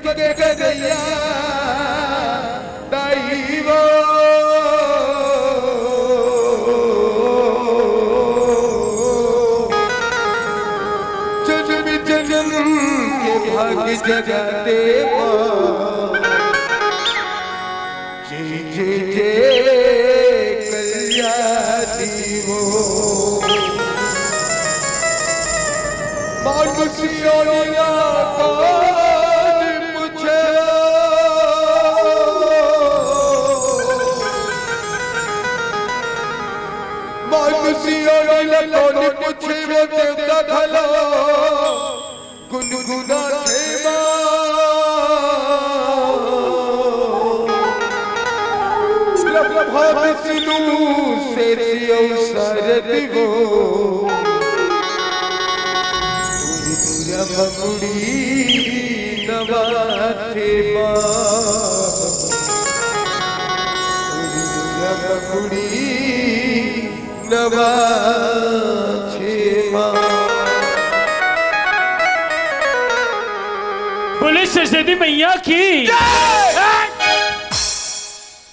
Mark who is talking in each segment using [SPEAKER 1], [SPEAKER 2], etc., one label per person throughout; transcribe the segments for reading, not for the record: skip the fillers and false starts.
[SPEAKER 1] बच के गैया दाई वो जन्म जन्म के भाग्य जगाते जय जय जय कल्याणी वो मानुषियों कौन पूछे वो देवता भला गुनगुना थे विष्णु से सरदी वो बमुड़ी नवाथे बमुड़ी
[SPEAKER 2] पुलिस सरस्वती मैया की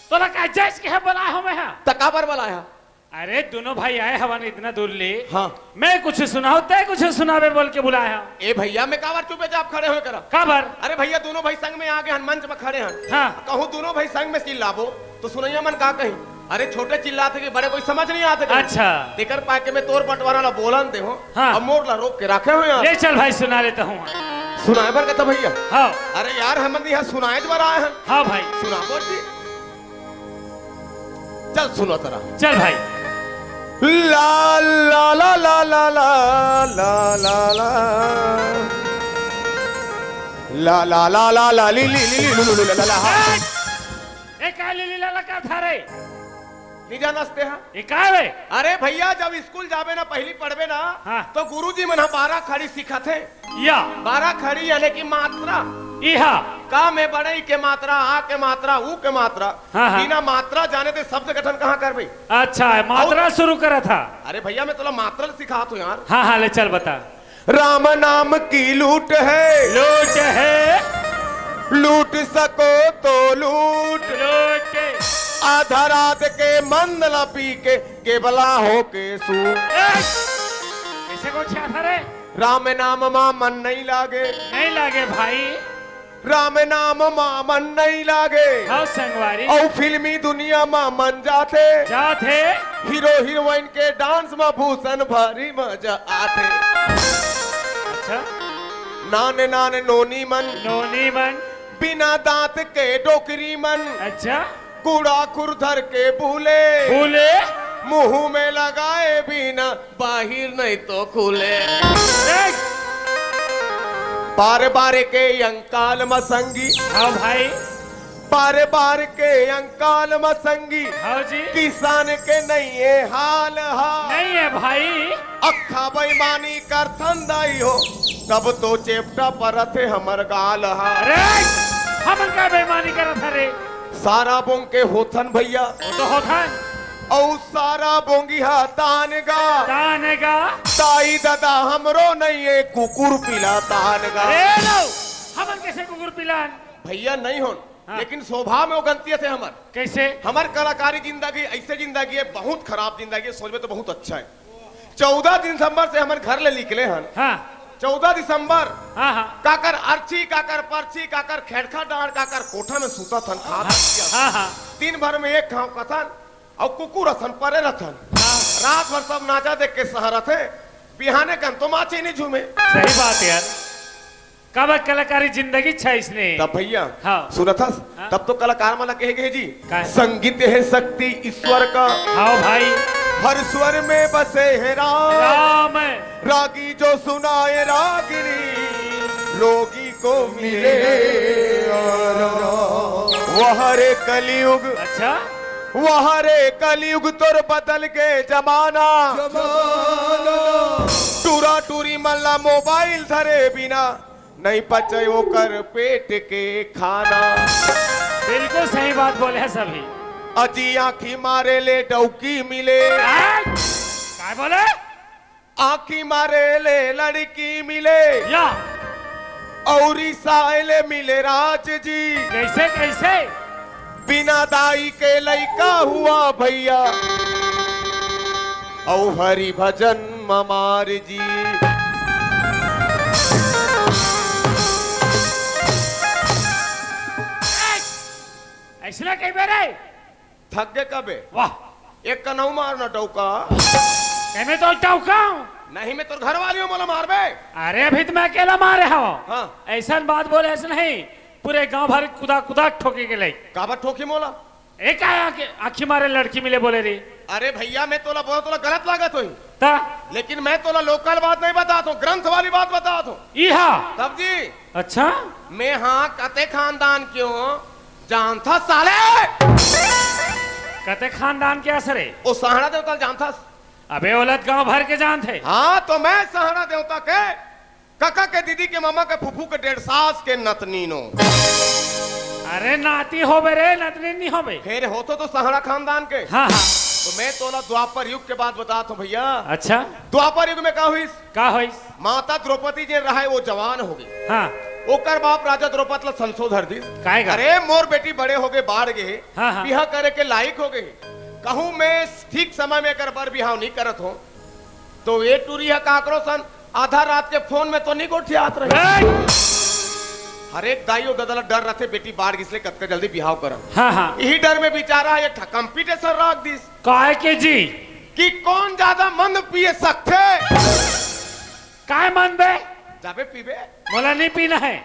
[SPEAKER 2] तो लगा जज के बुलाया हूं मैं
[SPEAKER 3] तका पर बुलाया।
[SPEAKER 2] अरे दोनों भाई आए हवा ने इतना दूर ले
[SPEAKER 3] हाँ
[SPEAKER 2] मैं कुछ सुनाओ तय कुछ सुनावे बोल के बुलाया।
[SPEAKER 3] ए भैया मैं कावर चुपे आप खड़े हुए करा
[SPEAKER 2] काबर
[SPEAKER 3] अरे भैया दोनों भाई संग में आगे मंच में खड़े हैं।
[SPEAKER 2] हाँ
[SPEAKER 3] कहूँ दोनों भाई संग में चिल्लाबो तो सुनैया मन का कहीं अरे छोटे चिल्लाते कि बड़े कोई समझ नहीं आते।
[SPEAKER 2] अच्छा
[SPEAKER 3] देकर पाके में तोर बंटवारा ला बोलन दे हो
[SPEAKER 2] हाँ।
[SPEAKER 3] अब मोर ला रोक के रखे हो यार।
[SPEAKER 2] ले चल भाई सुना लेता हूँ।
[SPEAKER 3] सुनाए बर कहता भैया
[SPEAKER 2] हाँ
[SPEAKER 3] अरे यार हम यहाँ सुनाए बर आए हैं।
[SPEAKER 2] हाँ भाई
[SPEAKER 3] सुना बोल जी चल सुनो तरा
[SPEAKER 2] चल भाई
[SPEAKER 3] ला ला ला ला ला ला ला ला ला ला ला ला ला ला ली ली ली ली ला ला ला
[SPEAKER 2] एक लीली लाला का था रे
[SPEAKER 3] निजा नसते हैं
[SPEAKER 2] एक वे
[SPEAKER 3] अरे भैया जब स्कूल जावे ना पहली पढ़वे ना
[SPEAKER 2] हाँ।
[SPEAKER 3] तो गुरुजी मन 12 खड़ी सीखा थे
[SPEAKER 2] या
[SPEAKER 3] 12 खड़ी यानी कि मात्रा
[SPEAKER 2] इहा
[SPEAKER 3] का में बड़ई के मात्रा आ के मात्रा ऊ के मात्रा
[SPEAKER 2] हाँ, हाँ।
[SPEAKER 3] बिना मात्रा जाने थे शब्द गठन कहाँ कर भाई।
[SPEAKER 2] अच्छा मात्रा शुरू करा था।
[SPEAKER 3] अरे भैया मैं तुला मात्रा सिखा तो यार।
[SPEAKER 2] हाँ हाँ ले चल बता।
[SPEAKER 3] राम नाम की लूट है
[SPEAKER 2] लूट है
[SPEAKER 3] लूट सको तो लूट
[SPEAKER 2] लूट
[SPEAKER 3] आधा रात के मंदला पी के केवला हो के सू
[SPEAKER 2] ऐसे को छा था रे
[SPEAKER 3] राम नाम मां मन नहीं लागे
[SPEAKER 2] नहीं लागे भाई
[SPEAKER 3] राम नाम मां मन नहीं लागे
[SPEAKER 2] हाँ संगवारी
[SPEAKER 3] और फिल्मी दुनिया मां मन जाते
[SPEAKER 2] जाते
[SPEAKER 3] हीरो हीरोइन के डांस में भूषण भारी मजा आते।
[SPEAKER 2] अच्छा
[SPEAKER 3] नाने नाने नोनी मन
[SPEAKER 2] नोनी मन
[SPEAKER 3] बिना दांत के डोकरी मन
[SPEAKER 2] अच्छा
[SPEAKER 3] कूड़ा खुरधर के भूले
[SPEAKER 2] भूले
[SPEAKER 3] मुंह में लगाए बिना बाहिर नहीं तो खुले बार बार के अंकाल मसंगी
[SPEAKER 2] हाँ भाई
[SPEAKER 3] बार बार के अंकाल मसंगी
[SPEAKER 2] हाँ जी
[SPEAKER 3] किसान के नहीं है हाल हाल
[SPEAKER 2] नहीं है भाई
[SPEAKER 3] अखा बेईमानी कर थंदाई हो तब तो चेपटा पर थे हमर गाल हा।
[SPEAKER 2] अरे हम का बेईमानी कर था रे
[SPEAKER 3] सारा बोंग के होथन भैया
[SPEAKER 2] वो तो होता
[SPEAKER 3] औ सारा बोंगिहा तानगा
[SPEAKER 2] तानेगा
[SPEAKER 3] ताई दादा हमरो नहीं है कुकुर पिला तानगा।
[SPEAKER 2] अरे लो हम कैसे कुकुर पिलान
[SPEAKER 3] भैया नहीं हो
[SPEAKER 2] हाँ।
[SPEAKER 3] लेकिन स्वभाव में वो गलती थे हमर
[SPEAKER 2] कैसे
[SPEAKER 3] हमार कलाकारी जिंदगी ऐसे जिंदगी है बहुत खराब जिंदगी है सोच में तो बहुत अच्छा है। 14 दिसंबर से हमारे घर ले निकले हन
[SPEAKER 2] हाँ
[SPEAKER 3] 14 दिसंबर
[SPEAKER 2] हाँ हाँ
[SPEAKER 3] काकर अर्ची काकर पर्ची काकर खेड़खा डांड काकर कोठा में सूता थन खा
[SPEAKER 2] हाँ हाँ
[SPEAKER 3] दिन भर में एक खाओ कथन और कुकुर असन परे रथन रात भर सब नाचा देख के सहरा थे बिहाने कन तो माची नहीं झूमे।
[SPEAKER 2] सही बात यार कब कलाकारी जिंदगी छा इसने
[SPEAKER 3] तब भैया
[SPEAKER 2] हाँ
[SPEAKER 3] सुनथस
[SPEAKER 2] हाँ?
[SPEAKER 3] तब तो कलाकार माला कहे जी
[SPEAKER 2] है?
[SPEAKER 3] संगीत है शक्ति ईश्वर का
[SPEAKER 2] हाँ भाई
[SPEAKER 3] हर स्वर में बसे है राम
[SPEAKER 2] राम
[SPEAKER 3] रागी जो सुनाए रागिनी रोगी को मिले वह रे कलयुग
[SPEAKER 2] अच्छा
[SPEAKER 3] वह रे कलयुग तोर बदल के जमाना टूरा टूरी मल्ला मोबाइल धरे बिना नहीं पचे वो कर पेट के खाना।
[SPEAKER 2] बिल्कुल सही बात बोले हैं सभी।
[SPEAKER 3] अजी आँखी मारे ले डौकी मिले
[SPEAKER 2] क्या बोले
[SPEAKER 3] आँखी मारे ले लड़की मिले
[SPEAKER 2] या
[SPEAKER 3] औरी साइले मिले राज जी,
[SPEAKER 2] कैसे कैसे?
[SPEAKER 3] बिना दाई के लइका हुआ भैया, औ हरि भजन ममार जी।
[SPEAKER 2] ऐसा कई बेरे
[SPEAKER 3] थक गए कबे?
[SPEAKER 2] वाह,
[SPEAKER 3] एक कनऊ मारना टौका।
[SPEAKER 2] मैं तो टौका
[SPEAKER 3] नहीं, मैं तो घर वालियों मोला मार बे।
[SPEAKER 2] अरे अभी तो मैं अकेला मारे हूँ।
[SPEAKER 3] हाँ।
[SPEAKER 2] ऐसा बात बोले ऐसा नहीं, पूरे गांव भर कुदा कुदा ठोके के लिए।
[SPEAKER 3] काबा ठोकी मोला?
[SPEAKER 2] एक आया के आखी मारे लड़की मिले बोले रे।
[SPEAKER 3] अरे भैया मैं तोला बोला तोला गलत लागत होई,
[SPEAKER 2] ता
[SPEAKER 3] लेकिन मैं तोला लोकल बात नहीं बताता हूँ, ग्रंथ वाली बात बताता हूँ।
[SPEAKER 2] इहा
[SPEAKER 3] तब जी
[SPEAKER 2] अच्छा
[SPEAKER 3] मैं हाँ कते खानदान क्यों जानता साले?
[SPEAKER 2] कते खानदान के असर है?
[SPEAKER 3] ओ सहारा देवता जानता?
[SPEAKER 2] अबे औलत गांव भर के जानते।
[SPEAKER 3] हाँ तो मैं सहारा देवता के काका के दीदी के मामा के फुफू के 1.5 सास के नतनीनो।
[SPEAKER 2] अरे नाती हो बे रे, नतनी नहीं हो बे।
[SPEAKER 3] फिर हो तो सहारा खानदान के।
[SPEAKER 2] हाँ हाँ।
[SPEAKER 3] तो मैं तोला द्वापर युग के बाद बताता हूँ भैया।
[SPEAKER 2] अच्छा
[SPEAKER 3] द्वापर युग में क्या हुई?
[SPEAKER 2] का हुई?
[SPEAKER 3] माता द्रौपदी जी रहा वो जवान हो गई।
[SPEAKER 2] हाँ।
[SPEAKER 3] ओकर बाप राजा द्रौपद ला संशोधर दी।
[SPEAKER 2] काहेगा?
[SPEAKER 3] अरे मोर बेटी बड़े हो गए, बाढ़ गए,
[SPEAKER 2] हाँ, हाँ।
[SPEAKER 3] बिहा करे के लायक हो गए। कहूं मैं ठीक समय में कर बर बिहाव नहीं करत हूं, तो ये टूरी है काकरो सन आधा रात के फोन में तो नहीं गोठियात रहे। हर एक दाइयो ददला डर रहते बेटी बाढ़ गिसले कतका जल्दी बिहाव करम।
[SPEAKER 2] हाँ हाँ।
[SPEAKER 3] यही डर में बेचारा ये कंपटीशन रख दिस
[SPEAKER 2] काहे के जी?
[SPEAKER 3] कि कौन ज्यादा मंद पिए सकते।
[SPEAKER 2] काय मन बे?
[SPEAKER 3] जाबे पीबे
[SPEAKER 2] मोला नहीं पीना है।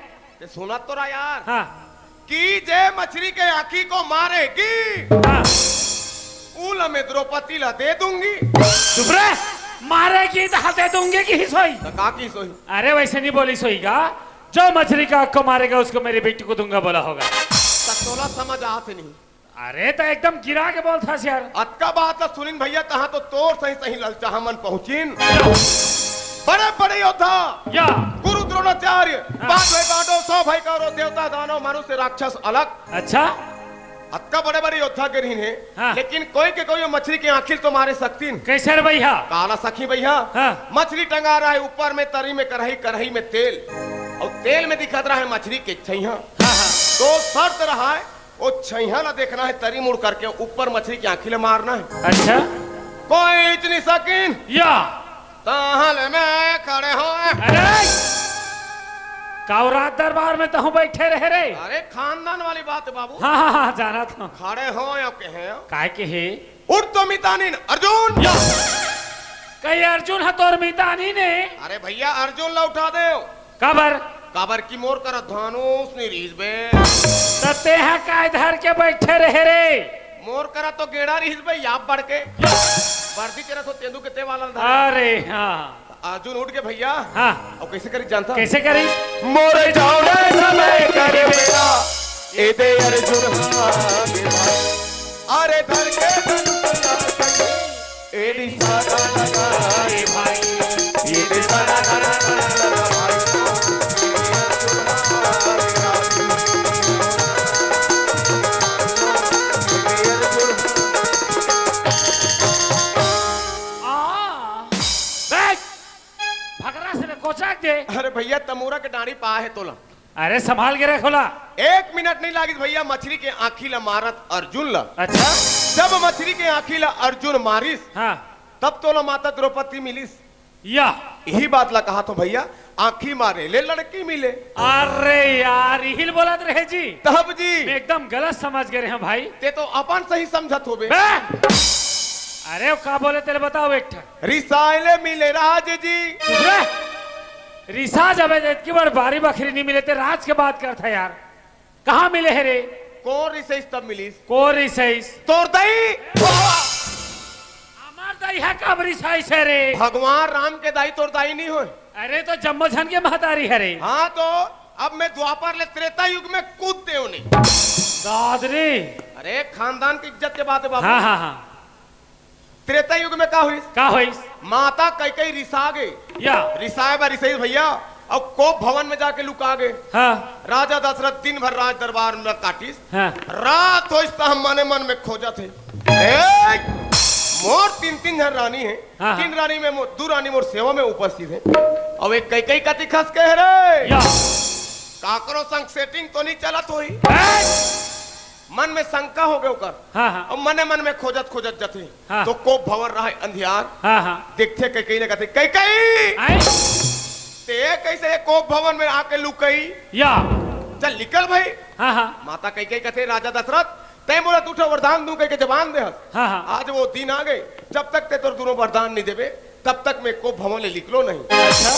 [SPEAKER 3] ते सुना तो रहा यार।
[SPEAKER 2] हाँ
[SPEAKER 3] कि जे मछली के आँखी को मारेगी,
[SPEAKER 2] हाँ।
[SPEAKER 3] उल में द्रौपदी ला दे दूंगी।
[SPEAKER 2] चुप रहे, मारेगी तो हते दूंगे कि सोई?
[SPEAKER 3] तो का की सोई?
[SPEAKER 2] अरे वैसे नहीं बोली सोईगा, जो मछली का आँख को मारेगा उसको मेरी बेटी को दूंगा बोला होगा।
[SPEAKER 3] तोला समझ आते नहीं।
[SPEAKER 2] अरे तो एकदम गिरा के बोलता यार।
[SPEAKER 3] अतका बात ला सुनिन भैया, तहाँ तो तोर सही सही ललचा हमन पहुंचिन। बड़े बड़े योद्धा
[SPEAKER 2] या
[SPEAKER 3] गुरु द्रोणाचार्य, पांडव 100 भाई कौरव, देवता दानव मनुष्य राक्षस अलग।
[SPEAKER 2] अच्छा
[SPEAKER 3] अतका बड़े बड़े योद्धा के रही है।
[SPEAKER 2] हाँ।
[SPEAKER 3] लेकिन कोई के कोई मछली की आखिर तो मारे सकती।
[SPEAKER 2] कैसे रे भैया?
[SPEAKER 3] काला सखी भैया।
[SPEAKER 2] हाँ।
[SPEAKER 3] मछली टंगा रहा है ऊपर में तरी में कढ़ाई, कढ़ाई में तेल, और तेल में दिखत रहा है मछली के छैया।
[SPEAKER 2] हाँ हाँ।
[SPEAKER 3] तो शर्त रहा है वो छैया ला देखना है, तरी मुड़ करके ऊपर मछली की आंखी ले मारना है।
[SPEAKER 2] अच्छा
[SPEAKER 3] कोई इतनी सकीन
[SPEAKER 2] या
[SPEAKER 3] ताहल में खड़े हो।
[SPEAKER 2] अरे कावरात दरबार में तो बैठे रहे रे।
[SPEAKER 3] अरे खानदान वाली बात है बाबू।
[SPEAKER 2] हाँ हाँ हाँ जाना था।
[SPEAKER 3] खड़े हो या कहे
[SPEAKER 2] काय के है?
[SPEAKER 3] उठ तो मितानिन अर्जुन।
[SPEAKER 2] या कई अर्जुन है तोर मितानी ने?
[SPEAKER 3] अरे भैया अर्जुन ला उठा दे।
[SPEAKER 2] कबर
[SPEAKER 3] काबर की मोर कर धनुष निरीज बे।
[SPEAKER 2] तते है काय धर के बैठे रहे रे।
[SPEAKER 3] मोर करा तो गेड़ा रिहिस बे याप बढ़ के। वर्दी तेरा तो तेंदु के ते वाला धर।
[SPEAKER 2] अरे हाँ।
[SPEAKER 3] अर्जुन उठ के भैया।
[SPEAKER 2] हाँ।
[SPEAKER 3] और कैसे करी जानता?
[SPEAKER 2] कैसे करी?
[SPEAKER 3] मोरे जाओने समय करे बेटा ए दे अर्जुन हागे भाई। अरे धर के ए दिशाना लगाए भाई, ये दिशाना लगाए भाई।
[SPEAKER 2] भगरा से कोचाक दे।
[SPEAKER 3] अरे भैया तमूरा के डांडी पा है तोला।
[SPEAKER 2] अरे संभाल के रखोला।
[SPEAKER 3] 1 मिनट नहीं लागिस भैया मछली के आँखी ला मारत अर्जुन ला।
[SPEAKER 2] अच्छा
[SPEAKER 3] जब मछली के आँखी ला अर्जुन मारिस,
[SPEAKER 2] हाँ
[SPEAKER 3] तब तोला माता द्रौपदी मिलिस।
[SPEAKER 2] या
[SPEAKER 3] यही बात ला कहा तो भैया, आँखी मारे ले लड़की मिले।
[SPEAKER 2] अरे यार हिल बोलत रहे जी।
[SPEAKER 3] तब जी
[SPEAKER 2] मैं एकदम गलत समझ गए हैं भाई।
[SPEAKER 3] ते तो अपन सही समझत होबे।
[SPEAKER 2] अरे वो का बोले तेरे बताओ एक ठा।
[SPEAKER 3] रिसाइले मिले राज जी।
[SPEAKER 2] रिसा जब इतनी बार बारी बकरी नहीं मिले थे, राज के बात करता यार। कहाँ मिले है रे?
[SPEAKER 3] कौन रिसाइस तब मिलिस?
[SPEAKER 2] को रिसाइस?
[SPEAKER 3] तोर दई।
[SPEAKER 2] हमार दाई है कब रिसाइस है रे?
[SPEAKER 3] भगवान राम के दाई तोर दाई नहीं हो।
[SPEAKER 2] अरे तो जम्मोझन के महतारी है रे।
[SPEAKER 3] हाँ तो अब मैं द्वापर ले त्रेता युग में कूद दे नहीं।
[SPEAKER 2] दादरी।
[SPEAKER 3] अरे खानदान की इज्जत के बात है बाबू।
[SPEAKER 2] हाँ हाँ हाँ।
[SPEAKER 3] त्रेता युग में क्या हुई?
[SPEAKER 2] का हुई?
[SPEAKER 3] माता कई रिसा गए।
[SPEAKER 2] या
[SPEAKER 3] रिसाए बा रिसाई भैया, अब कोप भवन में जाके लुका गए।
[SPEAKER 2] हाँ
[SPEAKER 3] राजा दशरथ दिन भर राज दरबार में काटिस।
[SPEAKER 2] हाँ।
[SPEAKER 3] रात हो हम मने मन में खोजा थे। मोर 3 जन रानी है।
[SPEAKER 2] हाँ।
[SPEAKER 3] 3 रानी में 2 रानी मोर सेवा में उपस्थित है। अब एक कई कति खस कह रहे
[SPEAKER 2] या
[SPEAKER 3] काकरो संग सेटिंग तो नहीं चलत होई
[SPEAKER 2] ए!
[SPEAKER 3] मन में शंका हो गए ओकर
[SPEAKER 2] हाँ हाँ
[SPEAKER 3] और मने मन में खोजत खोजत जथे
[SPEAKER 2] हाँ।
[SPEAKER 3] तो कोप भवर रहा अंधियार
[SPEAKER 2] हाँ हाँ
[SPEAKER 3] देखते कई ने कहते कई
[SPEAKER 2] आई
[SPEAKER 3] ते कैसे कोप भवन में आके लुकई
[SPEAKER 2] या
[SPEAKER 3] चल निकल भाई
[SPEAKER 2] हाँ हाँ
[SPEAKER 3] माता कई कहते राजा दशरथ तय बोला तू वरदान दूं कह के जबान दे
[SPEAKER 2] हाँ हाँ
[SPEAKER 3] आज वो दिन आ गए जब तक ते तो दोनों वरदान नहीं देवे तब तक मैं कोप भवन ले निकलो नहीं
[SPEAKER 2] अच्छा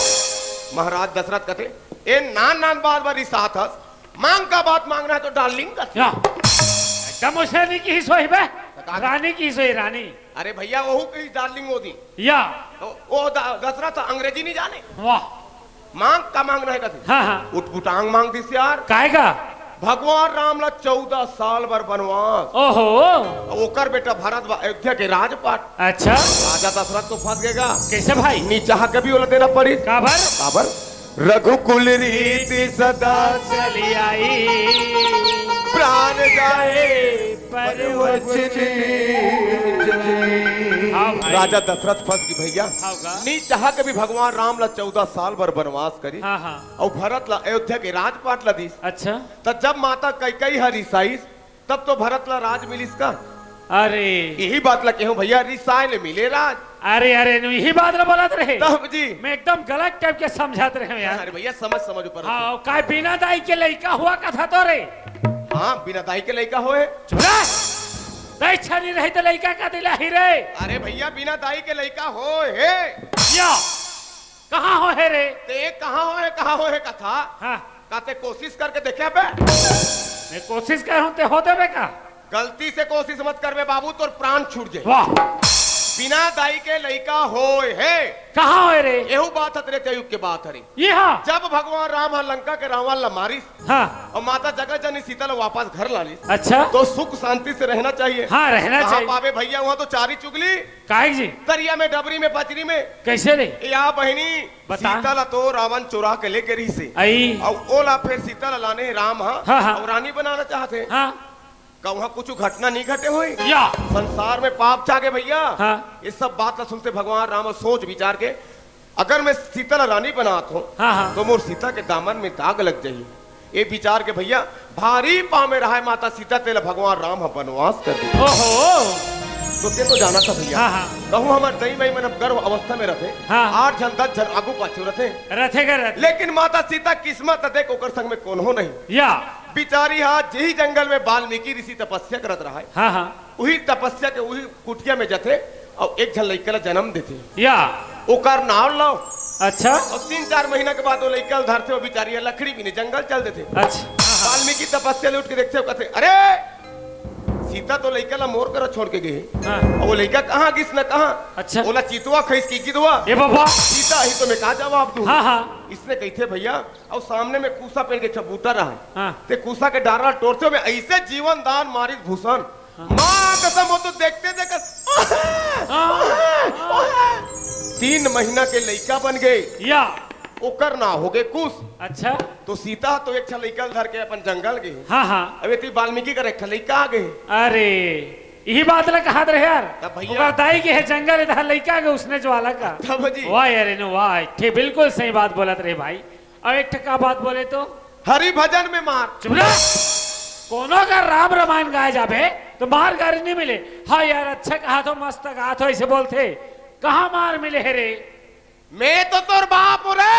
[SPEAKER 3] महाराज दशरथ कहते ए नान नान बात बारी साथ हस मांग का बात मांगना है तो डार्लिंग का
[SPEAKER 2] या एकदम उसे की ही सोई बे रानी की सोई रानी
[SPEAKER 3] अरे भैया वो कही डार्लिंग वो दी
[SPEAKER 2] या
[SPEAKER 3] तो वो दशरथ अंग्रेजी नहीं जाने
[SPEAKER 2] वाह
[SPEAKER 3] मांग का मांगना है कहते
[SPEAKER 2] हाँ हाँ
[SPEAKER 3] उठपुटांग मांग दी यार
[SPEAKER 2] काहेगा
[SPEAKER 3] भगवान राम ला 14 साल भर बनवास
[SPEAKER 2] ओहो
[SPEAKER 3] ओकर बेटा भरत अयोध्या के राजपाट
[SPEAKER 2] अच्छा
[SPEAKER 3] राजा दशरथ तो फंस गएगा
[SPEAKER 2] कैसे भाई
[SPEAKER 3] नीचा कभी ओला देना पड़ी
[SPEAKER 2] काबर
[SPEAKER 3] काबर रघुकुल रीति सदा
[SPEAKER 2] चली आई
[SPEAKER 3] प्राण जाए
[SPEAKER 2] हाँ भाई।
[SPEAKER 3] राजा दशरथ फंस गई भैया
[SPEAKER 2] हाँ का?
[SPEAKER 3] नी चाह कभी भगवान राम ला 14 साल भर बनवास करी
[SPEAKER 2] हाँ हाँ
[SPEAKER 3] और भरत ला अयोध्या के राजपाट ला दीस
[SPEAKER 2] अच्छा
[SPEAKER 3] तब जब माता कई हरी साइस तब तो भरत ला राज मिलिस का
[SPEAKER 2] अरे
[SPEAKER 3] यही बात ला कहूं भैया रिसाई ले मिले राज
[SPEAKER 2] अरे अरे यही बात ना बोलत रहे
[SPEAKER 3] तब जी
[SPEAKER 2] मैं एकदम गलत टाइप के समझाते रहे यार
[SPEAKER 3] अरे भैया समझ ऊपर
[SPEAKER 2] हाँ काय बिना दाई के लड़का हुआ कथा तो रे
[SPEAKER 3] हाँ बिना दाई के लड़का होए
[SPEAKER 2] चुरा दाई छानी रही तो लड़का का दिला ही रे
[SPEAKER 3] अरे भैया बिना दाई के लड़का होए
[SPEAKER 2] या कहाँ हो है रे
[SPEAKER 3] ते कहाँ होए कथा
[SPEAKER 2] हाँ
[SPEAKER 3] काते कोशिश करके देखे बे
[SPEAKER 2] मैं कोशिश कर हूँ ते होते बे का
[SPEAKER 3] गलती से कोशिश मत करबे बाबू तोर प्राण छूट जाए
[SPEAKER 2] वाह
[SPEAKER 3] बिना दाई के लड़का होए है
[SPEAKER 2] कहाँ हो रे
[SPEAKER 3] एहू बात हतरे कयुग के बात हरी
[SPEAKER 2] ये हाँ
[SPEAKER 3] जब भगवान राम लंका के रावण ला मारिस
[SPEAKER 2] हाँ
[SPEAKER 3] और माता जगत जननी सीता ला वापस घर ला ली
[SPEAKER 2] अच्छा
[SPEAKER 3] तो सुख शांति से रहना चाहिए
[SPEAKER 2] हाँ रहना
[SPEAKER 3] कहाँ
[SPEAKER 2] चाहिए
[SPEAKER 3] पावे भैया वहाँ तो चारी चुगली
[SPEAKER 2] काहे जी
[SPEAKER 3] दरिया में डबरी में पचरी में
[SPEAKER 2] कैसे रे
[SPEAKER 3] या बहनी
[SPEAKER 2] बता।
[SPEAKER 3] सीता ला तो रावण चुरा के लेके रही से
[SPEAKER 2] आई
[SPEAKER 3] और ओला फिर सीता ला लाने राम
[SPEAKER 2] हाँ।
[SPEAKER 3] और रानी बनाना चाहते
[SPEAKER 2] हाँ
[SPEAKER 3] कहूँ कुछ घटना नहीं घटे हुई
[SPEAKER 2] या
[SPEAKER 3] संसार में पाप छा गए भैया
[SPEAKER 2] हाँ।
[SPEAKER 3] ये सब बात ला सुनते भगवान राम सोच विचार के अगर मैं सीता ला रानी बनात हूँ
[SPEAKER 2] हाँ हाँ
[SPEAKER 3] तो मोर सीता के दामन में दाग लग जाइए ये विचार के भैया भारी पाँव में रहा है माता सीता तेला भगवान राम वनवास कर दी
[SPEAKER 2] ओहो
[SPEAKER 3] तो ते तो जाना था भैया
[SPEAKER 2] हाँ हाँ
[SPEAKER 3] कहूँ हमारे दही मई मन गर्भ अवस्था में रहते
[SPEAKER 2] हाँ।
[SPEAKER 3] 8 जन 10 जन आगू पाछू रहते
[SPEAKER 2] रथे का रथ
[SPEAKER 3] लेकिन माता सीता किस्मत देख ओकर संग में कौन हो नहीं
[SPEAKER 2] या
[SPEAKER 3] बिचारी हाथ यही जंगल में वाल्मीकि ऋषि तपस्या करत रहा है
[SPEAKER 2] हाँ हाँ
[SPEAKER 3] वही तपस्या के वही कुटिया में जथे और एक झन लड़का ला जन्म देते
[SPEAKER 2] या
[SPEAKER 3] ओकर नाम लाओ
[SPEAKER 2] अच्छा
[SPEAKER 3] और 3-4 महीना के बाद वो लड़का धरते हो बिचारी लकड़ी भी नहीं जंगल चल देते
[SPEAKER 2] अच्छा हाँ,
[SPEAKER 3] वाल्मीकि तपस्या ले उठ के देखते हो कहते अरे सीता तो लड़का ला मोर कर छोड़ के गई
[SPEAKER 2] हाँ,
[SPEAKER 3] और वो लड़का कहाँ गिस न कहाँ
[SPEAKER 2] अच्छा
[SPEAKER 3] बोला चीतुआ खैस की दुआ
[SPEAKER 2] ये बाबा
[SPEAKER 3] सीता ही तो मैं कहा जवाब दूं
[SPEAKER 2] हाँ हाँ
[SPEAKER 3] इसने कही थे भैया और सामने में कूसा पेड़ के चबूता रहा है
[SPEAKER 2] हाँ
[SPEAKER 3] ते कूसा के डारा तोड़ते हुए ऐसे जीवन दान मारिस भूषण माँ कसम हो तो देखते देखते 3 महीना के लड़का बन गए
[SPEAKER 2] या
[SPEAKER 3] ओकर ना हो गए कुछ
[SPEAKER 2] अच्छा
[SPEAKER 3] तो सीता तो एक लड़का धर के अपन जंगल गए
[SPEAKER 2] हाँ हाँ
[SPEAKER 3] अब ये वाल्मीकि का एक लड़का आ गए
[SPEAKER 2] अरे यही बात ला कहा रहे यार
[SPEAKER 3] तब भैया-
[SPEAKER 2] ओकर दाई के है जंगल इधर लड़का के उसने ज्वाला का
[SPEAKER 3] तब जी
[SPEAKER 2] वाह यार नो वाह ठीक बिल्कुल सही बात बोलत रहे भाई और एक टका बात बोले तो
[SPEAKER 3] हरि भजन में मार
[SPEAKER 2] चुप रह कोनो का राम रामायण गाए जाबे तो मार गारी नहीं मिले हाँ यार अच्छा कहा तो मस्त कहा तो ऐसे बोलते कहाँ मार मिले है रे
[SPEAKER 3] मैं तो तोर बाप हूँ रे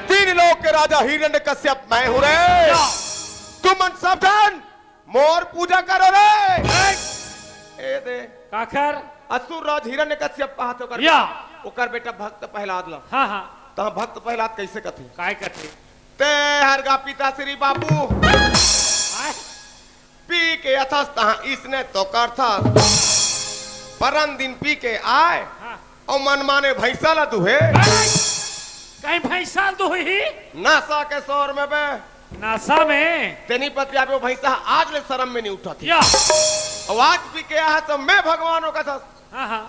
[SPEAKER 3] तीन लोग के राजा हिरण्यकश्यप मैं हूँ रे तुम मन सावधान मोर पूजा करो रे ए दे
[SPEAKER 2] काकर
[SPEAKER 3] असुर राज हिरण्यकश्यप हाथ कर
[SPEAKER 2] या
[SPEAKER 3] ओकर बेटा भक्त प्रहलाद ला
[SPEAKER 2] हाँ हाँ
[SPEAKER 3] ता भक्त प्रहलाद कैसे कथे
[SPEAKER 2] काय कथे
[SPEAKER 3] ते हरगा पिता श्री बाबू
[SPEAKER 2] आय,
[SPEAKER 3] पी के अथस तहा इसने तो कर था परम दिन पी के आए
[SPEAKER 2] हाँ।
[SPEAKER 3] और मन माने भैंसा ला दुहे
[SPEAKER 2] कहीं भैंसा तो हुई
[SPEAKER 3] नशा के शोर में बे
[SPEAKER 2] नासा में
[SPEAKER 3] तेनी पति आप भैंसा आज ले शर्म में नहीं उठा थी
[SPEAKER 2] या
[SPEAKER 3] आवाज पी के आया तो मैं भगवानों का था
[SPEAKER 2] हाँ हाँ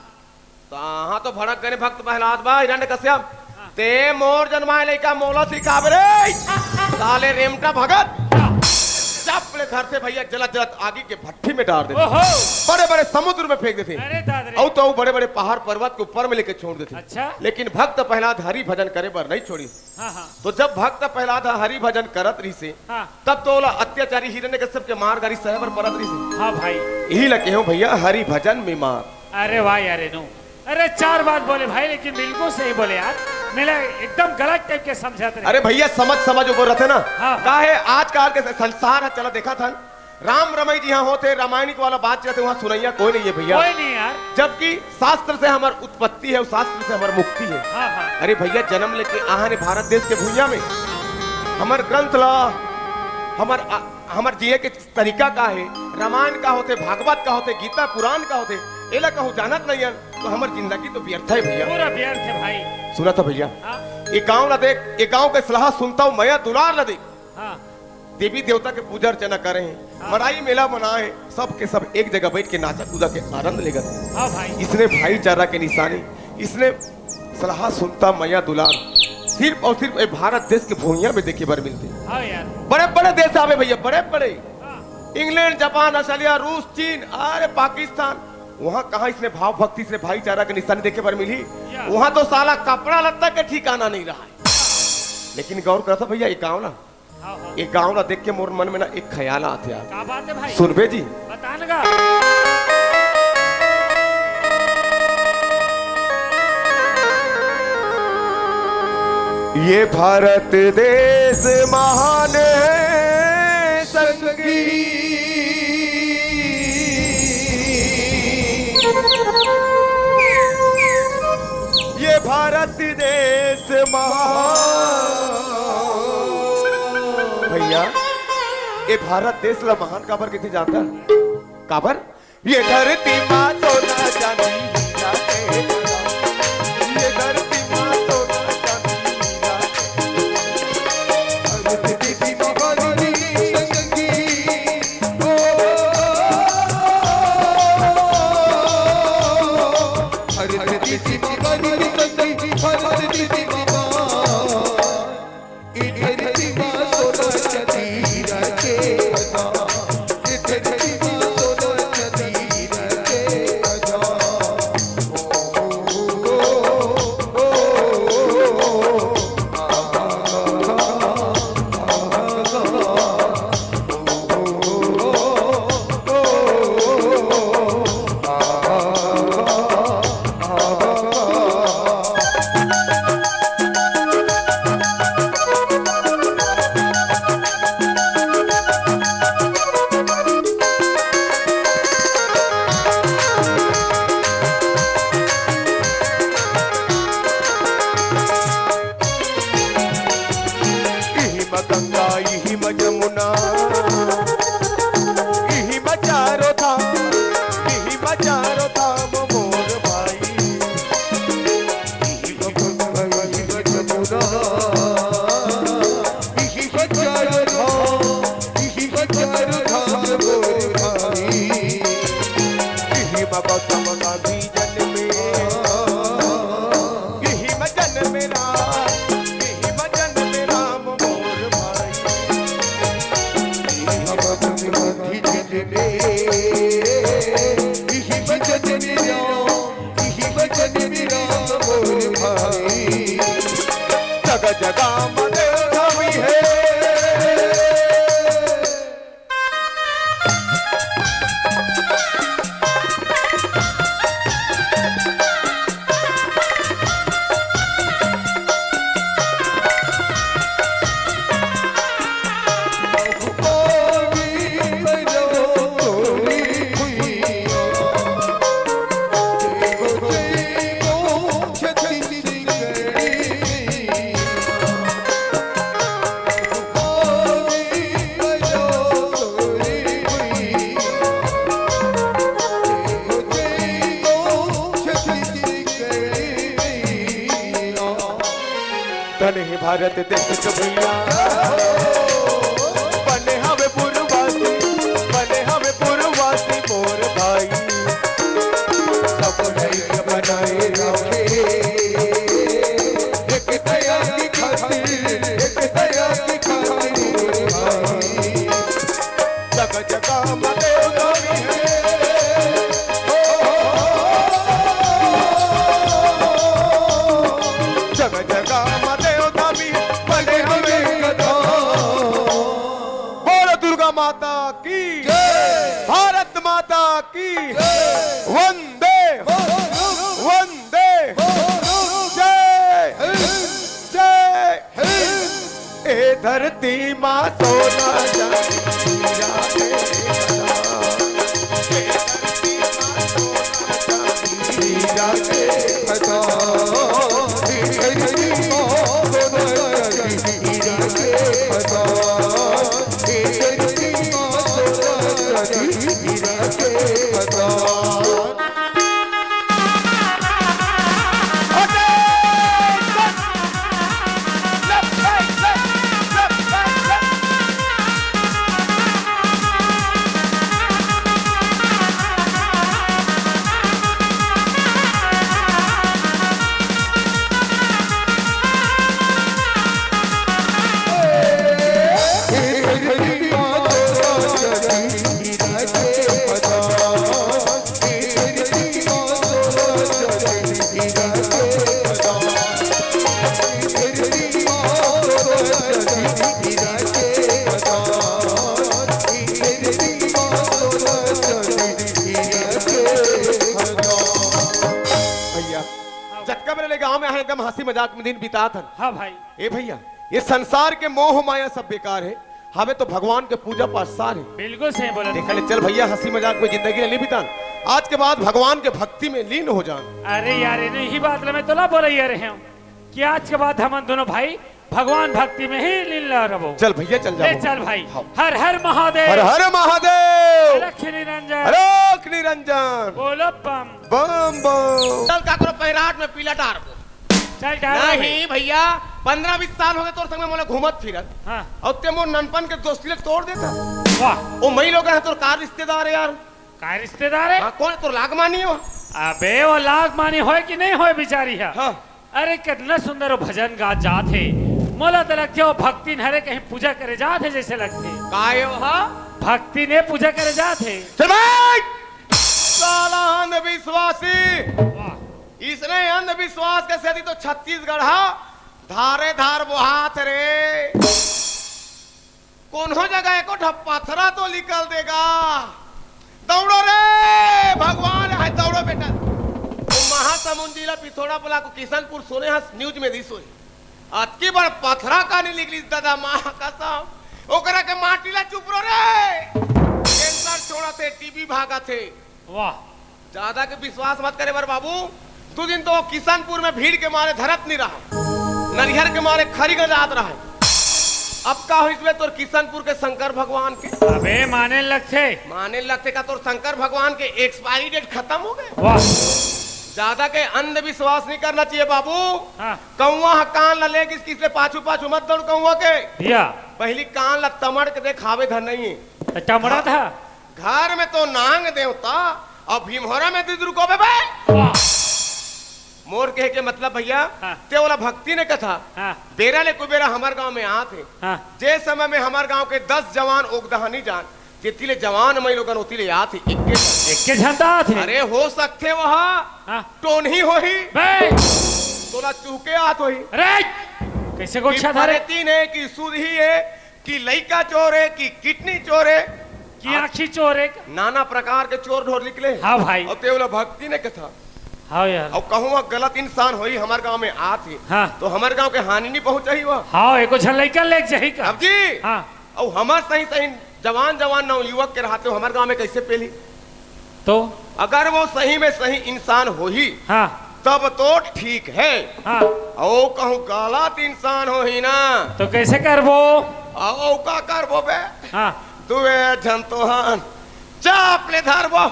[SPEAKER 3] हाँ तो भड़क गए भक्त प्रहलाद बा हिरण्यकश्यप ते मोर जन्माए लइका मोला सिखाब रे साले रेमटा भगत जब अपने घर से भैया जलत जलत आगे के भट्टी में डाल देते,
[SPEAKER 2] ओहो
[SPEAKER 3] बड़े बड़े समुद्र में फेंक देते,
[SPEAKER 2] अरे दादरे
[SPEAKER 3] और तो बड़े बड़े पहाड़ पर्वत के ऊपर में लेके छोड़ देते।
[SPEAKER 2] अच्छा
[SPEAKER 3] लेकिन भक्त प्रहलाद हरि भजन करे पर नहीं छोड़ी।
[SPEAKER 2] हाँ हाँ
[SPEAKER 3] तो जब भक्त प्रहलाद हरि भजन करत रही से,
[SPEAKER 2] हाँ
[SPEAKER 3] तब तो ओला अत्याचारी हिरण्यकश्यप के मार गारी सहे पर परत रही से।
[SPEAKER 2] हाँ भाई
[SPEAKER 3] यही लगे हो भैया हरि भजन में मार।
[SPEAKER 2] अरे वाह यार नो, अरे 4 बात बोले भाई, लेकिन बिल्कुल सही बोले यार, मेरा एकदम गलत टाइप के समझाते रहे।
[SPEAKER 3] अरे भैया समझ ऊपर रहते ना।
[SPEAKER 2] हाँ।
[SPEAKER 3] काहे आजकल के संसार है, चला देखा था राम रमई जी यहाँ होते, रामायण वाला बात चलते, वहाँ सुनैया कोई नहीं है भैया,
[SPEAKER 2] कोई नहीं यार।
[SPEAKER 3] जबकि शास्त्र से हमार उत्पत्ति है, उस शास्त्र से हमार मुक्ति है।
[SPEAKER 2] हाँ हाँ
[SPEAKER 3] अरे भैया जन्म लेके आहा ने भारत देश के भूया में, हमार ग्रंथ ला, हमार जिये के तरीका का है, रामायण का होते, भागवत का होते, गीता पुराण का होते, एला कहूँ जानत नहीं है, तो हमार जिंदगी तो व्यर्थ है भैया।
[SPEAKER 2] पूरा व्यर्थ है भाई।
[SPEAKER 3] सुना था भैया,
[SPEAKER 2] हाँ
[SPEAKER 3] ये गाँव ना देख, ये गाँव के सलाह सुनता हूँ मैं, दुलार ना देख,
[SPEAKER 2] हाँ
[SPEAKER 3] देवी देवता के पूजा अर्चना करे हैं, मराई मेला मनाए, सब के सब एक जगह बैठ के नाचा कूदा के आनंद लेगा।
[SPEAKER 2] हाँ भाई
[SPEAKER 3] इसने भाईचारा के निशानी, इसने सलाह सुनता मैया दुलार सिर्फ और सिर्फ भारत देश के भूइया में देखे बार मिलते।
[SPEAKER 2] हाँ यार
[SPEAKER 3] बड़े बड़े देश आवे भैया, बड़े बड़े,
[SPEAKER 2] हाँ
[SPEAKER 3] इंग्लैंड, जापान, ऑस्ट्रेलिया, रूस, चीन, अरे पाकिस्तान, वहाँ कहाँ इसने भाव भक्ति से भाईचारा के निशानी देखे पर मिली। वहाँ तो साला कपड़ा लत्ता के ठिकाना नहीं रहा है। लेकिन गौर करता भैया, ये गाँव ना,
[SPEAKER 2] हाँ हाँ
[SPEAKER 3] ये गाँव ना देख के मोर मन में ना एक ख्याल आते यार।
[SPEAKER 2] क्या बात है भाई,
[SPEAKER 3] सुनबे जी,
[SPEAKER 2] बतानगा।
[SPEAKER 3] ये भारत देश महान है संगी, ये भारत देश महान। भैया ये भारत देश ला महान काबर कितनी जानता है? काबर ये धरती माँ तो ना जानी, ये धरती माँ तो ना भारत देश कबैया बने हमें पुरवासी, बने हमें पुरवासी मोर भाई, सब नहीं बनाए रखे एक दया की खातिर, एक दया की खातिर भाई। धरती माँ सोना चांदी हीरा के एकदम हंसी मजाक में दिन बिता था।
[SPEAKER 2] हाँ भाई।
[SPEAKER 3] ए भैया, ये संसार के मोह माया सब बेकार है, हमें तो भगवान के पूजा पाठ सार है।
[SPEAKER 2] बिल्कुल सही बोला।
[SPEAKER 3] देखा ले, चल भैया हंसी मजाक में जिंदगी नहीं बिता, आज के बाद भगवान के भक्ति में लीन हो जान।
[SPEAKER 2] अरे यार यही बात मैं तो ना बोल रहे हूँ कि आज के बाद हम दोनों भाई भगवान भक्ति में ही लीन रहो।
[SPEAKER 3] चल भैया चल जाओ।
[SPEAKER 2] चल भाई। हर हर महादेव।
[SPEAKER 3] हर हर महादेव।
[SPEAKER 2] अलख निरंजन।
[SPEAKER 3] अलख निरंजन।
[SPEAKER 2] बोलो बम
[SPEAKER 3] बम बम। चल काकरो पैराट में पीला डार को।
[SPEAKER 2] चल डार
[SPEAKER 3] नहीं भैया, 15-20 साल हो गए तोर संग में मोला घूमत फिरत।
[SPEAKER 2] हाँ।
[SPEAKER 3] और ते मोर ननपन के दोस्ती तोड़ देता।
[SPEAKER 2] वाह।
[SPEAKER 3] ओ मई लोग हैं तोर कार रिश्तेदार है यार।
[SPEAKER 2] का रिश्तेदार है?
[SPEAKER 3] हाँ, कौन तोर लाग मानी हो?
[SPEAKER 2] अबे वो लाग मानी होए कि नहीं होए बेचारी है।
[SPEAKER 3] हाँ।
[SPEAKER 2] अरे कितना सुंदर वो भजन गा जात है, मोला तो लगते हो भक्ति नहरे कहीं पूजा करे जात है जैसे लगते।
[SPEAKER 3] काहे हो? हाँ?
[SPEAKER 2] भक्ति ने पूजा करे जात है।
[SPEAKER 3] चल भाई, साला अंधविश्वासी।
[SPEAKER 2] वाह।
[SPEAKER 3] इसने अंधविश्वास के सदी तो छत्तीसगढ़ धारे धार बुहात रे। कौन हो जगह को पत्थरा तो निकल देगा। दौड़ो रे, भगवान है, दौड़ो बेटा। महासमुंद जिला पिथौरा पला को किशनपुर सोने हस न्यूज में दी सोई अतकी बड़ पत्थरा का नहीं निकली दादा माँ कसम। ओकरा के माटीला चुप रो रे। कैंसर छोड़ा थे, टीबी भागा थे।
[SPEAKER 2] वाह।
[SPEAKER 3] ज्यादा के विश्वास मत करे बर बाबू। 2 दिन तो किशनपुर में भीड़ के मारे धरत नहीं रहा, नरिहर के मारे खरी गजात रहा। अब का हो इसमें तोर किशनपुर के शंकर भगवान के।
[SPEAKER 2] अबे माने लगते
[SPEAKER 3] का तोर शंकर भगवान के एक्सपायरी डेट खत्म हो गए।
[SPEAKER 2] वाह।
[SPEAKER 3] ज्यादा के अंधविश्वास नहीं करना चाहिए बाबू।
[SPEAKER 2] हाँ।
[SPEAKER 3] कौवा कान ला ले किसले पाछू पाछू मत दौड़ कौवा के।
[SPEAKER 2] भैया
[SPEAKER 3] पहली कान ला तमड़ के देखावे धर नहीं है।
[SPEAKER 2] टमड़ा था
[SPEAKER 3] घर में तो नांग देवता और भीमहोरा में दीद रुको बे। मोर कहे के मतलब भैया।
[SPEAKER 2] हाँ।
[SPEAKER 3] ते वाला भक्ति ने कथा।
[SPEAKER 2] हाँ।
[SPEAKER 3] बेरा ले कुबेरा हमार गांव में आते।
[SPEAKER 2] हाँ।
[SPEAKER 3] जे समय में हमार गांव के 10 जवान ओगदहानी जान जितने जवान मई लोगन होती ले आते
[SPEAKER 2] एक झंडा थे।
[SPEAKER 3] अरे हो सकते वहाँ।
[SPEAKER 2] हाँ।
[SPEAKER 3] टोनही हो ही
[SPEAKER 2] बे
[SPEAKER 3] तोला चूके आत हो ही।
[SPEAKER 2] अरे कैसे को अच्छा था रे?
[SPEAKER 3] तीन है कि सूद ही है कि लइका चोर है कि किडनी चोर है
[SPEAKER 2] कि आँखी चोर है।
[SPEAKER 3] नाना प्रकार के चोर ढोर निकले।
[SPEAKER 2] हाँ भाई।
[SPEAKER 3] और तेवला भक्ति ने कथा।
[SPEAKER 2] हाँ यार।
[SPEAKER 3] और कहूँ गलत इंसान होई हमारे गांव में आती।
[SPEAKER 2] हाँ।
[SPEAKER 3] तो हमारे गांव के हानि नहीं पहुंचाई हुआ।
[SPEAKER 2] हाँ एको झलैका लेक जाही का।
[SPEAKER 3] अब जी।
[SPEAKER 2] हाँ।
[SPEAKER 3] और हमार सही सही जवान नव युवक के रहते हो हमारे गांव में कैसे पेली।
[SPEAKER 2] तो
[SPEAKER 3] अगर वो सही में सही इंसान हो ही।
[SPEAKER 2] हाँ।
[SPEAKER 3] तब तो ठीक है।
[SPEAKER 2] हाँ।
[SPEAKER 3] ओ कहूँ गलत इंसान हो ही ना
[SPEAKER 2] तो कैसे करबो?
[SPEAKER 3] ओ का करबो बे।
[SPEAKER 2] हाँ।
[SPEAKER 3] दुए जंतोहन चाप ले धरबो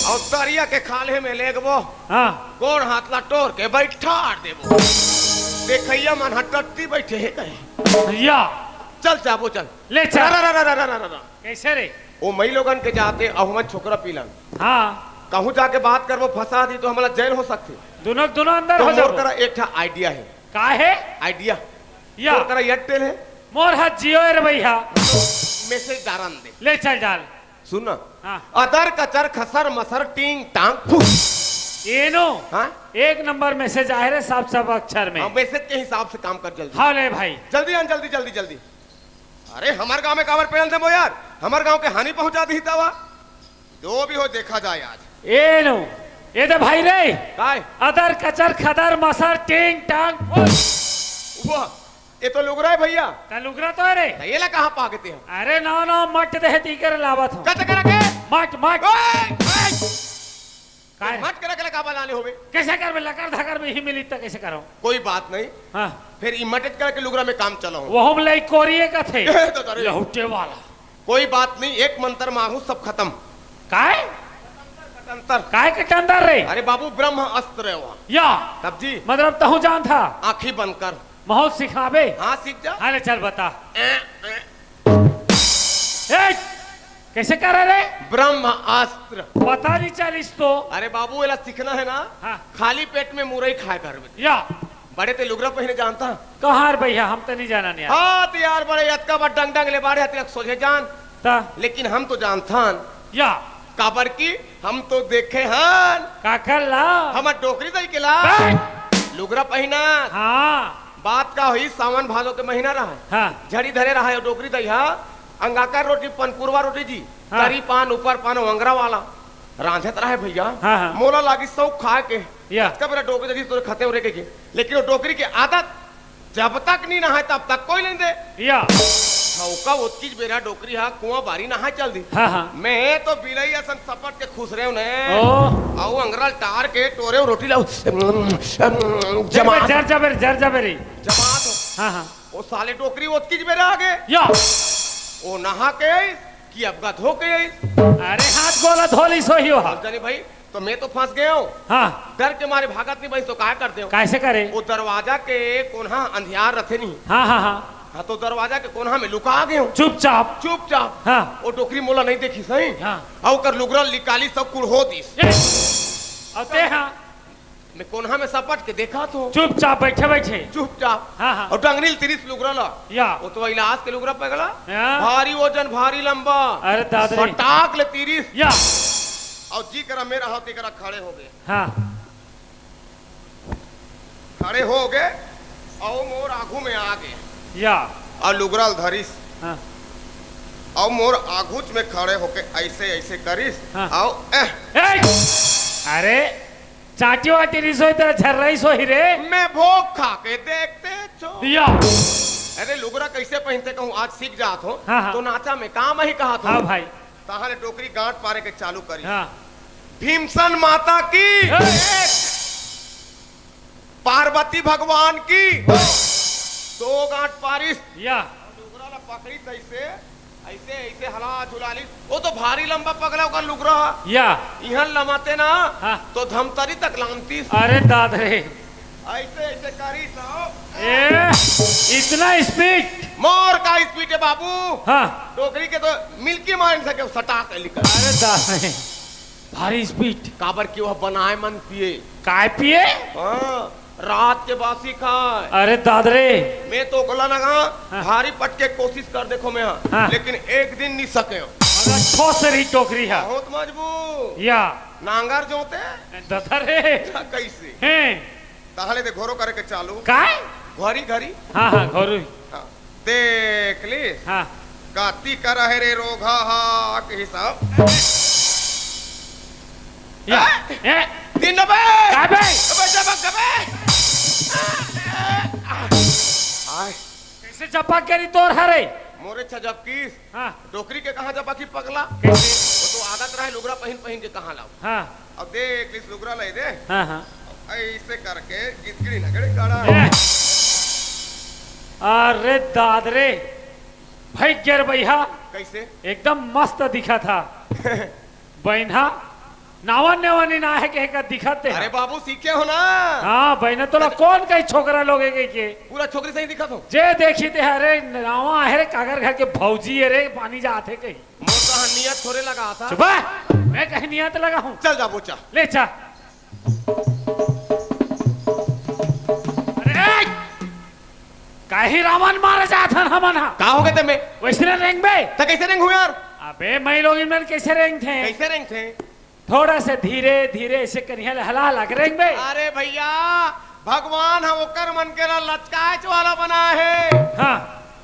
[SPEAKER 3] और दरिया के खाले में लेगबो।
[SPEAKER 2] हाँ।
[SPEAKER 3] गोड़ हाथ ला टोर के बैठा देबो। देखैया मन हटट्टी बैठे है कहे।
[SPEAKER 2] या
[SPEAKER 3] चल जाबो चल।
[SPEAKER 2] ले चल।
[SPEAKER 3] रा।
[SPEAKER 2] कैसे रे?
[SPEAKER 3] ओ मई लोगन के जाते और हम छोकरा पीलन।
[SPEAKER 2] हाँ।
[SPEAKER 3] कहूँ जाके बात करबो फंसा दी तो हमारा जेल हो सकते।
[SPEAKER 2] दोनों अंदर
[SPEAKER 3] तो
[SPEAKER 2] हो जाओ।
[SPEAKER 3] मोर करा एक था आइडिया है।
[SPEAKER 2] का है
[SPEAKER 3] आइडिया?
[SPEAKER 2] या
[SPEAKER 3] मोर करा एयरटेल है।
[SPEAKER 2] मोर हाथ जियो रे भैया।
[SPEAKER 3] मैसेज डारन दे।
[SPEAKER 2] ले चल डाल।
[SPEAKER 3] सुनना।
[SPEAKER 2] हाँ।
[SPEAKER 3] अदर कचर खसर मसर टींग टांग फुस।
[SPEAKER 2] एनो।
[SPEAKER 3] हाँ?
[SPEAKER 2] एक नंबर मैसेज आए रे साफ साफ अक्षर में।
[SPEAKER 3] मैसेज के हिसाब से काम कर जल्दी।
[SPEAKER 2] हाँ ले भाई।
[SPEAKER 3] जल्दी आन जल्दी जल्दी जल्दी। अरे हमारे गांव में कावर पेल दे यार, हमारे गांव के हानि पहुंचा दी तवा। जो भी हो देखा जाए आज।
[SPEAKER 2] एनो ये तो भाई रे।
[SPEAKER 3] काय?
[SPEAKER 2] अदर कचर खदर मसर टिंग टांग
[SPEAKER 3] वाह ये तो लुगरा है भैया।
[SPEAKER 2] का लुगरा तो है रे।
[SPEAKER 3] ये ला कहाँ पागते हैं?
[SPEAKER 2] अरे नो नो मट दे ती कर लावत हूँ।
[SPEAKER 3] कट कर के
[SPEAKER 2] मट मट काय
[SPEAKER 3] मत कर के का बनाने होबे?
[SPEAKER 2] कैसे कर बे लकर धकर में ही मिली त कैसे करो?
[SPEAKER 3] कोई बात नहीं,
[SPEAKER 2] हाँ
[SPEAKER 3] फिर इमटेट करके लुगरा में काम चला हूँ।
[SPEAKER 2] वो हम ले कोरिए का थे
[SPEAKER 3] तो करे।
[SPEAKER 2] लहुटे वाला।
[SPEAKER 3] कोई बात नहीं, एक मंत्र मांगू सब खत्म।
[SPEAKER 2] काय
[SPEAKER 3] अंतर
[SPEAKER 2] काय के अंदर रे?
[SPEAKER 3] अरे बाबू ब्रह्म अस्त्र है वहाँ।
[SPEAKER 2] या
[SPEAKER 3] तब जी
[SPEAKER 2] मतलब तहु जान था
[SPEAKER 3] आंखें बंद कर।
[SPEAKER 2] बहुत सिखाबे।
[SPEAKER 3] हाँ सीख जा।
[SPEAKER 2] हाले चल बता। ए कैसे कर रे?
[SPEAKER 3] ब्रह्म अस्त्र।
[SPEAKER 2] पता नहीं चलिस तो।
[SPEAKER 3] अरे बाबू एला सीखना है ना,
[SPEAKER 2] हाँ
[SPEAKER 3] खाली पेट में मुरई खाए कर।
[SPEAKER 2] या
[SPEAKER 3] बड़े ते लुगरा पहने जानता।
[SPEAKER 2] कहाँ रे भैया हम तो नहीं जाना नहीं
[SPEAKER 3] हाँ तो यार बड़े यतका बड़ डंग डंग ले बाड़े हते सोझे जान।
[SPEAKER 2] ता
[SPEAKER 3] लेकिन हम तो जानथन
[SPEAKER 2] या
[SPEAKER 3] काबर की हम तो देखे हन।
[SPEAKER 2] का कर ला
[SPEAKER 3] हमर टोकरी दई के ला लुगरा पहना।
[SPEAKER 2] हाँ
[SPEAKER 3] बात का हुई सावन भादो के महीना रहा है।
[SPEAKER 2] हाँ
[SPEAKER 3] झड़ी धरे रहा है टोकरी दई हा अंगाकार रोटी पनपुरवा रोटी जी।
[SPEAKER 2] हाँ।
[SPEAKER 3] तरी पान ऊपर पान वंगरा वाला रांझत रहा है भैया।
[SPEAKER 2] हाँ, हाँ।
[SPEAKER 3] मोला लागी सौ खा के
[SPEAKER 2] या
[SPEAKER 3] कब मेरा टोकरी दई तो खते उरे के। लेकिन वो टोकरी की आदत जब तक नहीं नहाए तब तक कोई नहीं दे।
[SPEAKER 2] या
[SPEAKER 3] हौका उत्कीज बेरा डोकरी हा कुआं बारी नहा चल दी।
[SPEAKER 2] हाँ हाँ
[SPEAKER 3] मैं तो बिलई असन सपट के खुश रहे ने।
[SPEAKER 2] ओ
[SPEAKER 3] आउ अंगरल टार के टोरे रोटी लाऊ
[SPEAKER 2] जमा
[SPEAKER 3] जमात
[SPEAKER 2] जर जबरी
[SPEAKER 3] जमात हो।
[SPEAKER 2] हाँ हाँ
[SPEAKER 3] वो साले टोकरी उत्कीज बेरा आगे
[SPEAKER 2] या
[SPEAKER 3] वो नहा के आई कि अब गा धो के आई।
[SPEAKER 2] अरे हाथ गोला धोली सो ही हो।
[SPEAKER 3] अब जानी भाई तो मैं तो फंस गया हूँ।
[SPEAKER 2] हाँ
[SPEAKER 3] डर के मारे भागत नहीं भाई तो क्या करते हो?
[SPEAKER 2] कैसे करे?
[SPEAKER 3] वो दरवाजा के कोन्हा अंधियार रखे नहीं।
[SPEAKER 2] हाँ हाँ हाँ
[SPEAKER 3] हाँ तो दरवाजा के कोन्हा में लुका गए हूँ
[SPEAKER 2] चुपचाप।
[SPEAKER 3] चुपचाप।
[SPEAKER 2] हाँ
[SPEAKER 3] वो टोकरी मोला नहीं देखी सही।
[SPEAKER 2] हाँ
[SPEAKER 3] और कर लुगरा निकाली सब कुल हो दिस।
[SPEAKER 2] अते हाँ
[SPEAKER 3] मैं कोन्हा में सपट के देखा तो
[SPEAKER 2] चुपचाप बैठे बैठे।
[SPEAKER 3] चुपचाप।
[SPEAKER 2] हाँ हाँ
[SPEAKER 3] और टंगनील तिरिस लुगरा ला
[SPEAKER 2] या
[SPEAKER 3] वो तो इलाज के लुगरा पगला
[SPEAKER 2] हाँ।
[SPEAKER 3] भारी वजन भारी लंबा।
[SPEAKER 2] अरे दादा रे।
[SPEAKER 3] फटाक ले तिरिस
[SPEAKER 2] या
[SPEAKER 3] और जी करा मेरा हाथ करा खड़े हो गए।
[SPEAKER 2] हाँ
[SPEAKER 3] खड़े हो गए और मोर आगू में आ गए
[SPEAKER 2] या
[SPEAKER 3] और लुगरा धरिस
[SPEAKER 2] हाँ
[SPEAKER 3] और मोर आगूच में खड़े होके ऐसे ऐसे करिस।
[SPEAKER 2] हाँ।
[SPEAKER 3] और
[SPEAKER 2] ए! अरे चाटी वाटी रिसोई तेरा झर रही सोही रे।
[SPEAKER 3] मैं भोग खा के देखते छो।
[SPEAKER 2] या
[SPEAKER 3] अरे लुगरा कैसे पहनते कहूँ आज सीख जात हो।
[SPEAKER 2] हाँ, हाँ।
[SPEAKER 3] तो नाचा में काम ही कहा था।
[SPEAKER 2] हाँ भाई
[SPEAKER 3] ताहले टोकरी गांठ पारे के चालू करी।
[SPEAKER 2] हाँ
[SPEAKER 3] भीमसन माता की
[SPEAKER 2] ए!
[SPEAKER 3] पार्वती भगवान की दो गांठ पारिस।
[SPEAKER 2] या
[SPEAKER 3] लुगरा ला पकड़ी तैसे ऐसे ऐसे हला झुलाली। वो तो भारी लंबा पगला होकर लुगरा
[SPEAKER 2] या
[SPEAKER 3] यहाँ लमाते ना।
[SPEAKER 2] हाँ।
[SPEAKER 3] तो धमतरी तक लामती
[SPEAKER 2] अरे दादा रे
[SPEAKER 3] ऐसे ऐसे करी तो
[SPEAKER 2] ए इतना स्पीड।
[SPEAKER 3] मोर का स्पीड है बाबू।
[SPEAKER 2] हाँ
[SPEAKER 3] टोकरी के तो मिल्की माइंड सके सटा के लिखा।
[SPEAKER 2] अरे दादा रे भारी स्पीड।
[SPEAKER 3] काबर की वह बनाए मन पिए।
[SPEAKER 2] काय पिए?
[SPEAKER 3] हाँ रात के बासी खाए।
[SPEAKER 2] अरे दादरे
[SPEAKER 3] मैं तो गला लगा
[SPEAKER 2] हाँ।
[SPEAKER 3] भारी पटके कोशिश कर देखो मैं
[SPEAKER 2] हाँ।
[SPEAKER 3] लेकिन एक दिन नहीं सके।
[SPEAKER 2] अगर ठोस रही टोकरी है
[SPEAKER 3] बहुत मजबूत
[SPEAKER 2] या
[SPEAKER 3] नांगर जोते
[SPEAKER 2] दादा रे
[SPEAKER 3] कैसे
[SPEAKER 2] हैं
[SPEAKER 3] ताहले दे घोरो करे के चालू
[SPEAKER 2] काय?
[SPEAKER 3] घरी घरी।
[SPEAKER 2] हाँ हाँ घोरू
[SPEAKER 3] हाँ, देख ली
[SPEAKER 2] हाँ
[SPEAKER 3] काती कर है रे रोगा हा के हिसाब
[SPEAKER 2] या ए
[SPEAKER 3] दिन नबे
[SPEAKER 2] काय बे?
[SPEAKER 3] अबे जबक गबे आय
[SPEAKER 2] कैसे चपक करी तोर हरे?
[SPEAKER 3] मोरे छजब की
[SPEAKER 2] हाँ
[SPEAKER 3] टोकरी के कहा जबा की पगला। वो
[SPEAKER 2] कैसे?
[SPEAKER 3] तो आदत रहे लुगरा पहन पहन के कहा लाओ।
[SPEAKER 2] हाँ
[SPEAKER 3] अब देख ली लुगरा ले दे
[SPEAKER 2] हाँ हाँ
[SPEAKER 3] ऐसे करके गिदगिड़ी नगड़े काड़ा।
[SPEAKER 2] ए! अरे दादरे भाई गिर भैया
[SPEAKER 3] कैसे
[SPEAKER 2] एकदम मस्त दिखा था बहना नावन नेवानी ना है के दिखाते
[SPEAKER 3] अरे
[SPEAKER 2] हैं।
[SPEAKER 3] बाबू सीखे हो ना।
[SPEAKER 2] हाँ बहना तोला कौन कई छोकरा लोग के
[SPEAKER 3] पूरा छोकरी सही दिखा तो
[SPEAKER 2] जे देखी ते अरे नावा है रे कागर घर के भौजी है रे पानी जाते कहीं।
[SPEAKER 3] मोर का नियत थोड़े लगा था।
[SPEAKER 2] सुबह मैं कहीं नियत लगा हूँ।
[SPEAKER 3] चल जा बोचा
[SPEAKER 2] ले चा अरे कहीं रावण मारे जात हन हमन हा।
[SPEAKER 3] का हो गए थे मैं
[SPEAKER 2] वैसे रेंग बे
[SPEAKER 3] तो कैसे रेंग हूँ यार?
[SPEAKER 2] अबे मैं लोग इनमें कैसे रेंग थे?
[SPEAKER 3] कैसे रेंग थे?
[SPEAKER 2] थोड़ा से धीरे धीरे ऐसे करिया हला हला के रेंग बे।
[SPEAKER 3] अरे भैया भगवान हम ओकर मन के ला लचकाच वाला बना है।
[SPEAKER 2] हाँ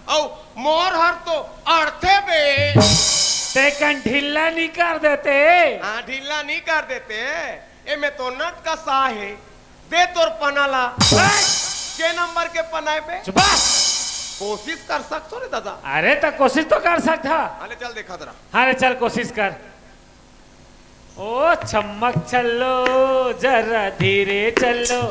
[SPEAKER 3] औ मोर हर तो अर्थे बे
[SPEAKER 2] ते कन ढीला नहीं कर देते।
[SPEAKER 3] हाँ ढीला नहीं कर देते। ए में तो नट का सा है दे तोर पनाला के नंबर के पनाए पे
[SPEAKER 2] सुबह
[SPEAKER 3] कोशिश कर सकते हो रे दादा।
[SPEAKER 2] अरे तो कोशिश तो कर सकता।
[SPEAKER 3] अरे चल देखा जरा।
[SPEAKER 2] हाँ रे चल कोशिश कर। ओ चमक चलो जरा धीरे चलो,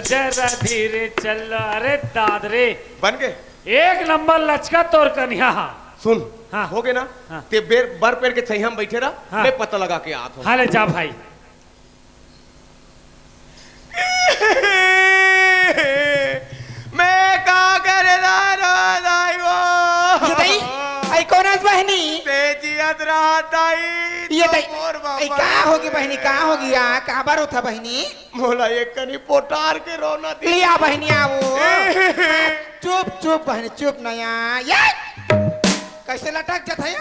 [SPEAKER 2] जरा धीरे चलो। अरे दादरे
[SPEAKER 3] बन गए।
[SPEAKER 2] एक नंबर लचका तोर कन्या।
[SPEAKER 3] सुन
[SPEAKER 2] हाँ।
[SPEAKER 3] हो गए ना।
[SPEAKER 2] हाँ।
[SPEAKER 3] ते बर पेड़ के छही हम बैठे रहा।
[SPEAKER 2] हाँ।
[SPEAKER 3] मैं पता लगा के आत हूँ।
[SPEAKER 2] हाँ ले जा भाई।
[SPEAKER 3] मैं का करे
[SPEAKER 4] ये दाई आई कोनास बहनी
[SPEAKER 3] तेजियत रहा दाई।
[SPEAKER 4] ये
[SPEAKER 3] तो
[SPEAKER 4] दाई
[SPEAKER 3] मोर बाबा।
[SPEAKER 4] आई का होगी बहनी का होगी या का बार होता बहनी
[SPEAKER 3] मोला एक कनी पोटार के रोना दी।
[SPEAKER 4] लिया बहनी आओ चुप चुप बहनी चुप नया ये कैसे लटक जाता है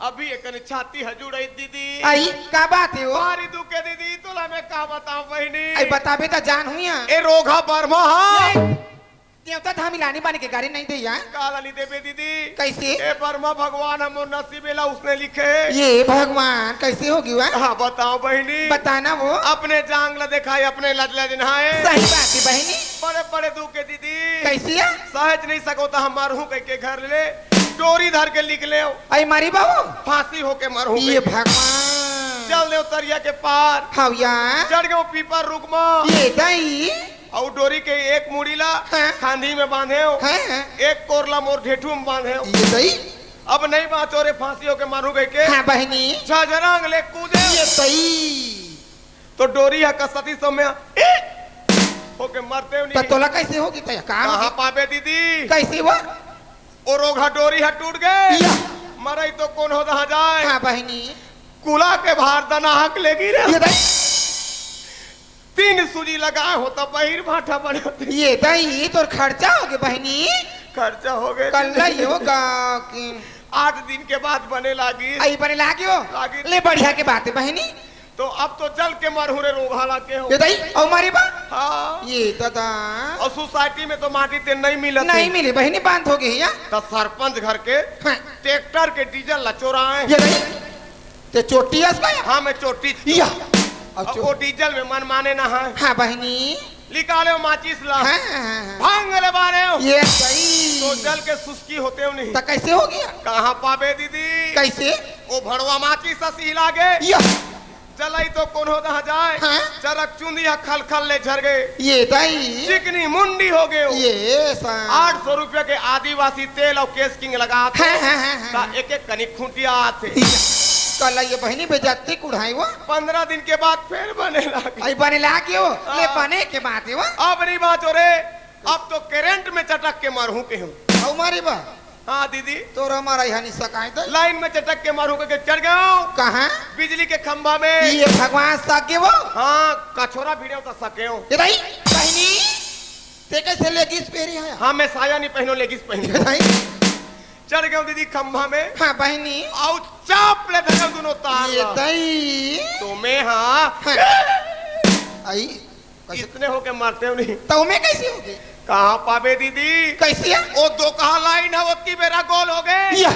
[SPEAKER 3] अभी एक कनी छाती हजूड़ आई दीदी।
[SPEAKER 4] आई का बात है वो
[SPEAKER 3] मारी दुखे दीदी तोला मैं का बताऊं बहनी।
[SPEAKER 4] आई बताबे तो जान हुई
[SPEAKER 3] ए रोगा बर्मा हाँ।
[SPEAKER 4] देवता था मिलानी बानी के गाड़ी नहीं दी
[SPEAKER 3] काला नहीं देवे दीदी।
[SPEAKER 4] कैसे
[SPEAKER 3] ए बर्मा भगवान हम नसीबेला उसने लिखे।
[SPEAKER 4] ये भगवान कैसे होगी वह
[SPEAKER 3] हाँ बताओ बहनी।
[SPEAKER 4] बताना वो
[SPEAKER 3] अपने जांग ल दिखाए अपने लजला जिन्हाए।
[SPEAKER 4] सही बात है बहनी
[SPEAKER 3] बड़े बड़े दुखे दीदी।
[SPEAKER 4] कैसी है
[SPEAKER 3] सहज नहीं सको तो हम मरहूं कह के घर ले डोरी धर के लिख ले
[SPEAKER 4] आई मारी बाबू
[SPEAKER 3] फांसी होके मरहूं।
[SPEAKER 4] ये भगवान
[SPEAKER 3] चल दे उतरिया के पार
[SPEAKER 4] हाँ या
[SPEAKER 3] चढ़ गए पीपर रुकमा
[SPEAKER 4] ये दाई
[SPEAKER 3] और डोरी के एक मुड़ीला
[SPEAKER 4] हाँ।
[SPEAKER 3] खांधी में बांधे हो
[SPEAKER 4] हैं
[SPEAKER 3] एक कोरला मोर ढेठू में बांधे हो।
[SPEAKER 4] ये दाई
[SPEAKER 3] अब नहीं बात हो रे फांसी होके मारू गए के
[SPEAKER 4] हाँ बहनी
[SPEAKER 3] झजरंग ले कूदे
[SPEAKER 4] ये दाई
[SPEAKER 3] तो डोरी है कसती सो में होके मरते हो
[SPEAKER 4] तो
[SPEAKER 3] नहीं।
[SPEAKER 4] तोला कैसे होगी तो
[SPEAKER 3] कहाँ
[SPEAKER 4] काम
[SPEAKER 3] पावे दीदी।
[SPEAKER 4] कैसे वो
[SPEAKER 3] ओ रोगा डोरी है टूट गए
[SPEAKER 4] या
[SPEAKER 3] मरई तो कौन हो रहा जाए।
[SPEAKER 4] हाँ बहनी
[SPEAKER 3] कुला के भार दना हक लेगी रे।
[SPEAKER 4] ये दाई
[SPEAKER 3] 3 सूजी लगाए हो तो बहिर भाटा बने होते।
[SPEAKER 4] ये दाई तोर खर्चा होगे बहनी
[SPEAKER 3] खर्चा हो गए
[SPEAKER 4] कल नहीं होगा कि
[SPEAKER 3] 8 दिन के बाद बने लागी।
[SPEAKER 4] आई बने लागे हो
[SPEAKER 3] लागी।
[SPEAKER 4] ले बढ़िया के बात है बहनी
[SPEAKER 3] तो अब तो जल के मरहुरे रोगा लाके हो।
[SPEAKER 4] ये दाई और मारी बा
[SPEAKER 3] हाँ।
[SPEAKER 4] ये दादा
[SPEAKER 3] और सोसाइटी में तो माटी ते नहीं मिलत
[SPEAKER 4] नहीं मिली बहनी बांध हो गई या
[SPEAKER 3] तो सरपंच घर के
[SPEAKER 4] हाँ।
[SPEAKER 3] ट्रैक्टर के डीजल लचोराए।
[SPEAKER 4] ये दाई ते चोटी हस गया
[SPEAKER 3] हाँ मैं चोटी
[SPEAKER 4] या
[SPEAKER 3] अब वो डीजल में मन माने ना है।
[SPEAKER 4] हाँ बहनी
[SPEAKER 3] निकाले माचिस ला
[SPEAKER 4] हाँ, हाँ, हाँ।
[SPEAKER 3] भांग ले बारे हो
[SPEAKER 4] ये सही
[SPEAKER 3] तो जल के सुस्की होते हो नहीं।
[SPEAKER 4] तो कैसे हो गया
[SPEAKER 3] कहाँ पावे दीदी।
[SPEAKER 4] कैसे
[SPEAKER 3] ओ भड़वा माचिस हसी लागे
[SPEAKER 4] या
[SPEAKER 3] चलाई तो कौन हो रहा जाए।
[SPEAKER 4] हाँ।
[SPEAKER 3] चरक चुंदिया खल खल ले झर गए
[SPEAKER 4] ये दाई
[SPEAKER 3] चिकनी मुंडी हो गए।
[SPEAKER 4] ये सा
[SPEAKER 3] 800 रुपया के आदिवासी तेल और केस किंग लगा
[SPEAKER 4] हाँ, हाँ, हाँ, हाँ।
[SPEAKER 3] एक एक कनी खूंटिया आते।
[SPEAKER 4] कल ये बहनी बेजाती कुढ़ाई वो
[SPEAKER 3] 15 दिन के बाद फिर बने लगे।
[SPEAKER 4] आई बने लागे हो ले बने के बात है वो
[SPEAKER 3] अब नहीं बात हो रे अब तो करंट में चटक के मारू के हूँ।
[SPEAKER 4] और मारी बा
[SPEAKER 3] हाँ दीदी
[SPEAKER 4] तोर हमारा यहाँ नहीं सकाए तो
[SPEAKER 3] लाइन में चटक के मारू के चढ़ गया हूँ
[SPEAKER 4] कहाँ
[SPEAKER 3] बिजली के खंभा में।
[SPEAKER 4] ये भगवान सके वो
[SPEAKER 3] हाँ कछोरा भिड़े तो सके हूँ।
[SPEAKER 4] ये दाई बहनी ते कैसे लेगी इस पेरी है
[SPEAKER 3] हाँ मैं साया नहीं पहनो लेगिस
[SPEAKER 4] ये
[SPEAKER 3] पहनो।
[SPEAKER 4] दाई
[SPEAKER 3] चढ़ गया दीदी खंभा में
[SPEAKER 4] हाँ बहनी
[SPEAKER 3] और चाप ले धरे दोनों तार
[SPEAKER 4] ये
[SPEAKER 3] ला।
[SPEAKER 4] दाई
[SPEAKER 3] तो मैं हाँ
[SPEAKER 4] हाँ। आई कैसे
[SPEAKER 3] इतने होके मरते हो नहीं।
[SPEAKER 4] तो मैं कैसे हो गई
[SPEAKER 3] कहाँ पावे दीदी।
[SPEAKER 4] कैसे है
[SPEAKER 3] ओ दो कहा लाइन है उसकी मेरा गोल हो गए।
[SPEAKER 4] या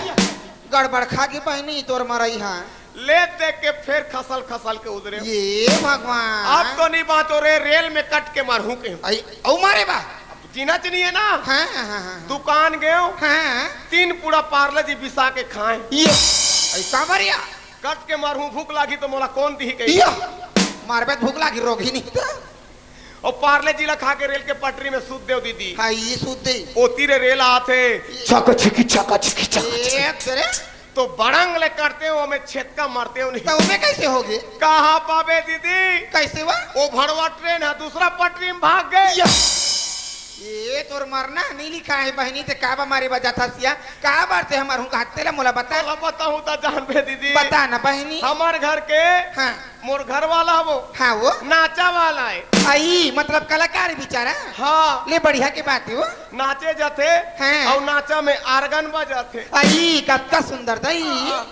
[SPEAKER 4] गड़बड़ खा के बहनी तोर मारा यहाँ
[SPEAKER 3] ले देख के फिर खसल खसल के उधरे।
[SPEAKER 4] ये भगवान
[SPEAKER 3] अब तो नहीं बात हो रहे रेल में कट के मारू के।
[SPEAKER 4] आई औ मारे बा
[SPEAKER 3] जीना चाहिए है ना।
[SPEAKER 4] हाँ हाँ हाँ हाँ
[SPEAKER 3] दुकान गए
[SPEAKER 4] हाँ
[SPEAKER 3] 3 पूरा पार्ले जी बिसा के खाए।
[SPEAKER 4] ये आई का मरिया
[SPEAKER 3] कट के मारू भूख लागी तो मोला कौन दी गई।
[SPEAKER 4] या मारबे भूख लागी रोगी नहीं था
[SPEAKER 3] और पार्ले जी ला खा के रेल के पटरी में सूत दे दीदी।
[SPEAKER 4] हाँ ये सूते
[SPEAKER 3] ओ तीरे रेल आते
[SPEAKER 1] चक छिकी चका छिकी चक
[SPEAKER 4] ये तेरे
[SPEAKER 3] तो बड़ंग ले करते हो हमें छेदका मारते हो नहीं।
[SPEAKER 4] तो मैं कैसे हो गए
[SPEAKER 3] कहाँ पावे दीदी।
[SPEAKER 4] कैसे हुआ
[SPEAKER 3] ओ भड़वा ट्रेन है दूसरा पटरी में भाग गए।
[SPEAKER 4] ये तोर मरना नहीं लिखा है बहनी ते का बा मारे बजा था सिया का बारते हमार हूं कहते ला मोला बता
[SPEAKER 3] चलो बताऊं तो जान पे दीदी।
[SPEAKER 4] बता ना बहनी
[SPEAKER 3] हमार घर के
[SPEAKER 4] हाँ
[SPEAKER 3] मोर घर वाला वो
[SPEAKER 4] हाँ वो
[SPEAKER 3] नाचा वाला है।
[SPEAKER 4] आई मतलब कलाकार बेचारा
[SPEAKER 3] हाँ
[SPEAKER 4] ले बढ़िया के बात है वो
[SPEAKER 3] नाचे जाते
[SPEAKER 4] हाँ।
[SPEAKER 3] और नाचा में आर्गन बजाते।
[SPEAKER 4] आई कत्ता सुंदर दई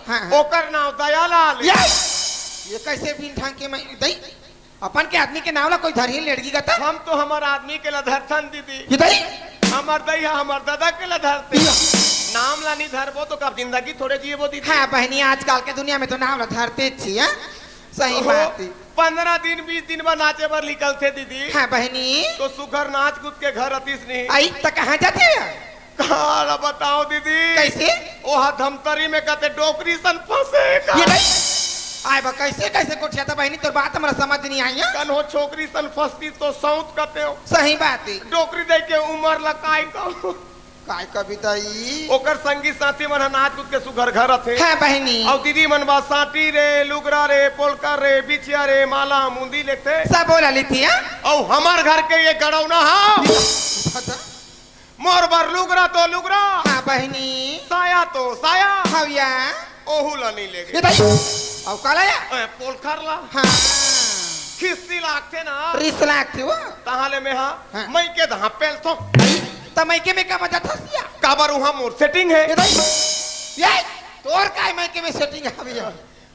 [SPEAKER 4] हाँ
[SPEAKER 3] ओकर नाम दयालाल।
[SPEAKER 4] ये कैसे बिन ढंग के मैं दई अपन के आदमी के नाम ला कोई धरी लड़की का था
[SPEAKER 3] हम तो हमार आदमी के लधरथन दीदी।
[SPEAKER 4] ये दई
[SPEAKER 3] हमार दैया हमार दादा के लधरते नाम ला नहीं धरबो तो कब जिंदगी थोड़े जिए वो दीदी।
[SPEAKER 4] हाँ बहनी आजकल के दुनिया में तो नाम ला धरते छी हाँ सही बात है
[SPEAKER 3] 15 दिन 20 दिन बाद नाचे पर निकलते दीदी।
[SPEAKER 4] हाँ बहनी
[SPEAKER 3] तो सुगर नाच कूद के घर अतीस नहीं।
[SPEAKER 4] आई तो कहाँ जाते हैं
[SPEAKER 3] हाँ बताओ दीदी
[SPEAKER 4] कैसे
[SPEAKER 3] ओहा धमतरी में कहते डोकरी सन फंसे का
[SPEAKER 4] ये नहीं आए बा कैसे कैसे कोठिया था बहनी तोर बात हमरा समझ नहीं आई है
[SPEAKER 3] कन हो छोकरी सन फंसती तो सौत कहते हो
[SPEAKER 4] सही बात है
[SPEAKER 3] डोकरी दे के उमर लकाई का
[SPEAKER 4] काय कविता ई
[SPEAKER 3] ओकर संगी साथी मन नाच कूद के सुघर घर थे
[SPEAKER 4] हां बहनी
[SPEAKER 3] और दीदी मन बा साटी रे लुगरा रे पोलकर रे बिछिया रे माला मुंदी लेते
[SPEAKER 4] सब बोला लेती है
[SPEAKER 3] और हमार घर के ये गड़ौना हा मोर बर लुगरा तो लुगरा
[SPEAKER 4] हां बहनी
[SPEAKER 3] साया तो साया
[SPEAKER 4] हविया
[SPEAKER 3] ओहू ला नहीं ले
[SPEAKER 4] ये
[SPEAKER 3] गए
[SPEAKER 4] नहीं और काला या
[SPEAKER 3] पोलकर ला
[SPEAKER 4] हां
[SPEAKER 3] खिस्सी लागते ना
[SPEAKER 4] रिस लाग थी वो
[SPEAKER 3] तहाले में हा
[SPEAKER 4] हाँ।
[SPEAKER 3] मैं के दहा पेल तो
[SPEAKER 4] तमैके में का मजा थसिया
[SPEAKER 3] काबर वहां मोर सेटिंग है
[SPEAKER 4] ये नहीं ये तोर काय मैके में सेटिंग हविया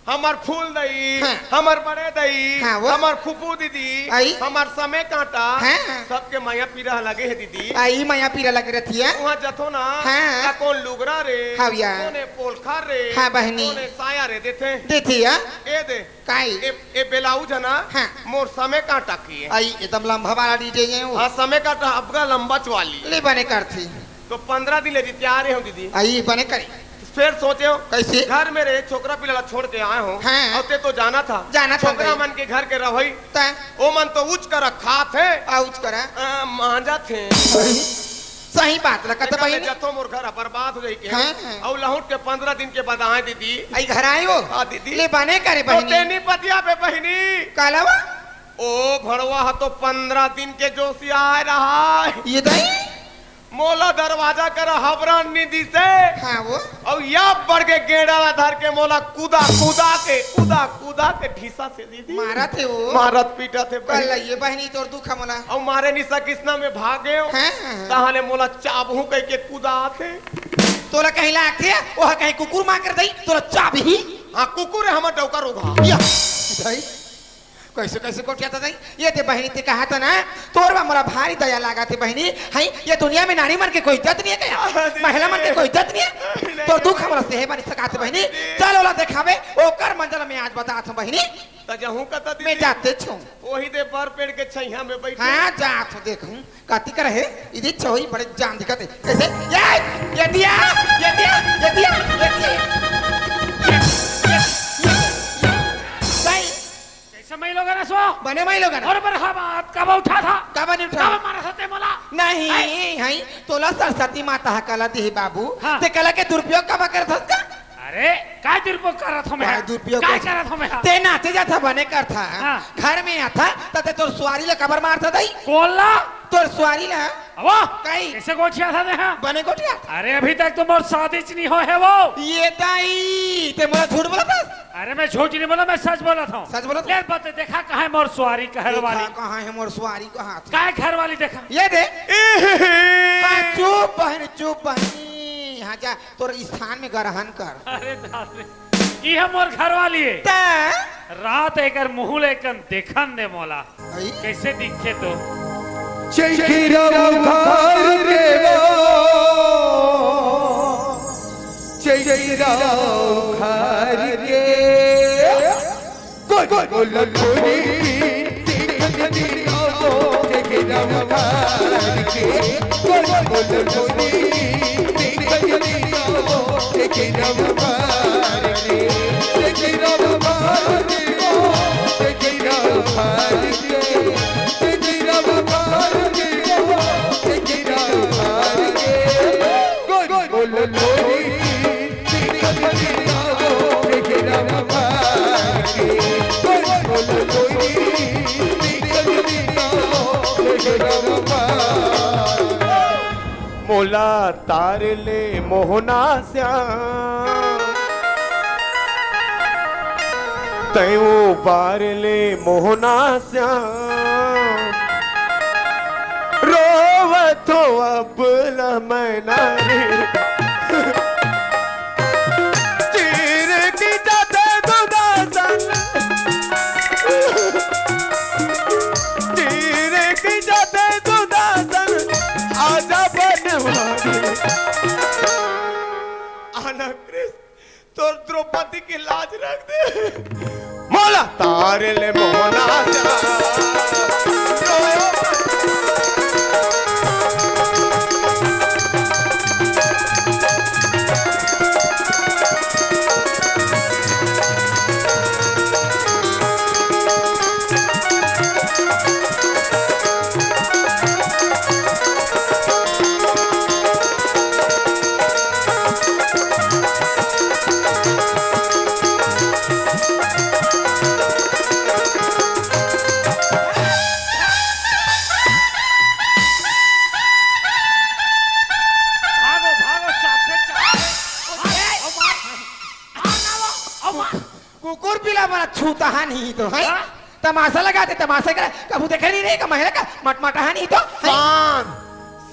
[SPEAKER 3] हमार फूल दई
[SPEAKER 4] हाँ।
[SPEAKER 3] हमार बड़े दई
[SPEAKER 4] हाँ, वो?
[SPEAKER 3] हमार फुफू दीदी
[SPEAKER 4] आई?
[SPEAKER 3] हमार समय कांटा
[SPEAKER 4] हाँ।
[SPEAKER 3] सबके माया पीरा लगे है दीदी
[SPEAKER 4] आई माया पीरा लग रही है
[SPEAKER 3] वहाँ जथो ना
[SPEAKER 4] हाँ।
[SPEAKER 3] का कौन लुगरा रे
[SPEAKER 4] हविया।
[SPEAKER 3] कोने पोलखार रे
[SPEAKER 4] हाँ, बहनी।
[SPEAKER 3] कोने साया रे देते
[SPEAKER 4] देती है
[SPEAKER 3] ए दे
[SPEAKER 4] काय
[SPEAKER 3] ए बेलाउज है ना
[SPEAKER 4] हाँ।
[SPEAKER 3] मोर समय कांटा की है
[SPEAKER 4] आई एकदम लंबा वाला डीजे है वो
[SPEAKER 3] हाँ समय कांटा अबगा लंबा चवाली
[SPEAKER 4] ले बने करती
[SPEAKER 3] तो 15 दिन ले जी तैयार हो दीदी
[SPEAKER 4] आई बने करी
[SPEAKER 3] फिर सोचे हो
[SPEAKER 4] कैसे
[SPEAKER 3] घर में रे छोकरा पिला छोड़ के आए हो
[SPEAKER 4] हाँ।
[SPEAKER 3] और ते तो जाना था
[SPEAKER 4] जाना था
[SPEAKER 3] छोकरा
[SPEAKER 4] भाई।
[SPEAKER 3] मन के घर के रवई
[SPEAKER 4] ता
[SPEAKER 3] ओ मन तो उच्च कर रखा थे
[SPEAKER 4] आउच करा
[SPEAKER 3] मांजा थे
[SPEAKER 4] सही बात लगा तो
[SPEAKER 3] पहले
[SPEAKER 4] बहनी
[SPEAKER 3] जतो मोर घर बर्बाद हो जाई के
[SPEAKER 4] हाँ, हाँ।
[SPEAKER 3] और लहुट के 15 दिन के बाद आए दीदी
[SPEAKER 4] आई घर आई वो
[SPEAKER 3] हाँ दीदी
[SPEAKER 4] ले बने करे
[SPEAKER 3] तो
[SPEAKER 4] बहनी
[SPEAKER 3] तेनी पतिया पे बहनी
[SPEAKER 4] कालावा
[SPEAKER 3] ओ भड़वा हा तो 15 दिन के जोशी आए रहा
[SPEAKER 4] ये नहीं
[SPEAKER 3] मोला दरवाजा कर हबरन निधि से
[SPEAKER 4] हाँ वो
[SPEAKER 3] और या बढ़ के गेड़ा धर के मोला कूदा कूदा के ढीसा से दीदी
[SPEAKER 4] मारा थे वो
[SPEAKER 3] मारत पीटा थे
[SPEAKER 4] कल ये बहनी तोर दुख मोला
[SPEAKER 3] और मारे निशा कृष्णा में भागे हो
[SPEAKER 4] हाँ
[SPEAKER 3] तहाले मोला चाबू कह के कूदा थे
[SPEAKER 4] तोला कहीं लाग थे वो कहीं कुकुर मार कर दई तोला चाबी ही
[SPEAKER 3] हाँ कुकुर है हमार डौका रोगा
[SPEAKER 4] या भाई कैसे कैसे कोठिया था ये ते बहनी ते कहा था ना तोर बा मोला भारी दया लागा थे बहनी हई ये दुनिया में नारी मन के कोई इज्जत नहीं है क्या महिला मन के कोई इज्जत नहीं है तो दुख हमरा से है बनी सकाते बहनी चल ओला दिखावे ओकर मंजल में आज बता था बहनी
[SPEAKER 3] तजहू का त
[SPEAKER 4] मैं जाते छु
[SPEAKER 3] वही दे पर पेड़ के छैया में बैठे
[SPEAKER 4] हां जात देखूं काती कर है इदी छोई बड़े जान दिखते कैसे ये दिया ये दिया ये दिया ये दिया
[SPEAKER 2] समय लोग ना सो
[SPEAKER 4] बने माई लोग
[SPEAKER 2] और पर बात कब उठा था
[SPEAKER 4] कब नहीं उठा
[SPEAKER 2] कब मारा सते मोला
[SPEAKER 4] नहीं हई तोला सरस्वती माता कला दी बाबू
[SPEAKER 2] हाँ।
[SPEAKER 4] ते कला के दुरुपयोग कब करत हस का
[SPEAKER 2] अरे काय दुरुपयोग करत हमें
[SPEAKER 4] काय दुरुपयोग
[SPEAKER 2] काय
[SPEAKER 4] कर-
[SPEAKER 2] करत हमें
[SPEAKER 4] ते नाचे जाता बने कर था
[SPEAKER 2] हाँ।
[SPEAKER 4] घर में आता तते तोर सुवारी ले कबर मारता दई
[SPEAKER 2] कोला
[SPEAKER 4] तोर सुवारी ला
[SPEAKER 2] वो
[SPEAKER 4] काई
[SPEAKER 2] कैसे गोठिया था ने
[SPEAKER 4] बने कोठिया
[SPEAKER 2] अरे अभी तक तो मोर शादी नहीं हो है वो
[SPEAKER 4] ये दाई ते मोला झूठ बोलत हस
[SPEAKER 2] अरे मैं झूठ नहीं बोला मैं सच बोला था
[SPEAKER 4] सच बोलत
[SPEAKER 2] ले बात देखा कहाँ है मोर सुवारी घर वाली
[SPEAKER 4] कहां है मोर सुवारी को हाथ
[SPEAKER 2] काय घर वाली देखा
[SPEAKER 4] ये दे हाँ, चुप बहनी हाँ जा तोर स्थान में ग्रहण कर
[SPEAKER 2] अरे दादे की है मोर घर वाली है
[SPEAKER 4] ता
[SPEAKER 2] रात एकर मुंह लेकर देखन दे मोला
[SPEAKER 4] आई
[SPEAKER 2] कैसे दिखे तो
[SPEAKER 1] चेखिरा उखाड़ के चेखिरा उखाड़ के कोई बोल कोई चेखिरा उखाड़ के कोई बोल कोई चेखिरा उखाड़ के चेखिरा उखाड़ के चेखिरा उखाड़ के चेखिरा उखाड़ के चेखिरा उखाड़ के कोई बोल कोई
[SPEAKER 3] मोला तार ले मोहना श्याम तयो बार ले मोहना श्याम रोवतो अब लमना रे चीर की जाते दुदासन चीर की जाते दुदासन आजा बनवारी आना कृष्ण तो द्रौपदी की लाज रख दे मोला तार ले मोहना
[SPEAKER 4] कुकुर पिला बना छूता नहीं तो है
[SPEAKER 2] हाँ?
[SPEAKER 4] तमाशा लगाते तमाशा कर कबू देखे नहीं रहेगा महिला का मटमटा नहीं तो
[SPEAKER 3] शांत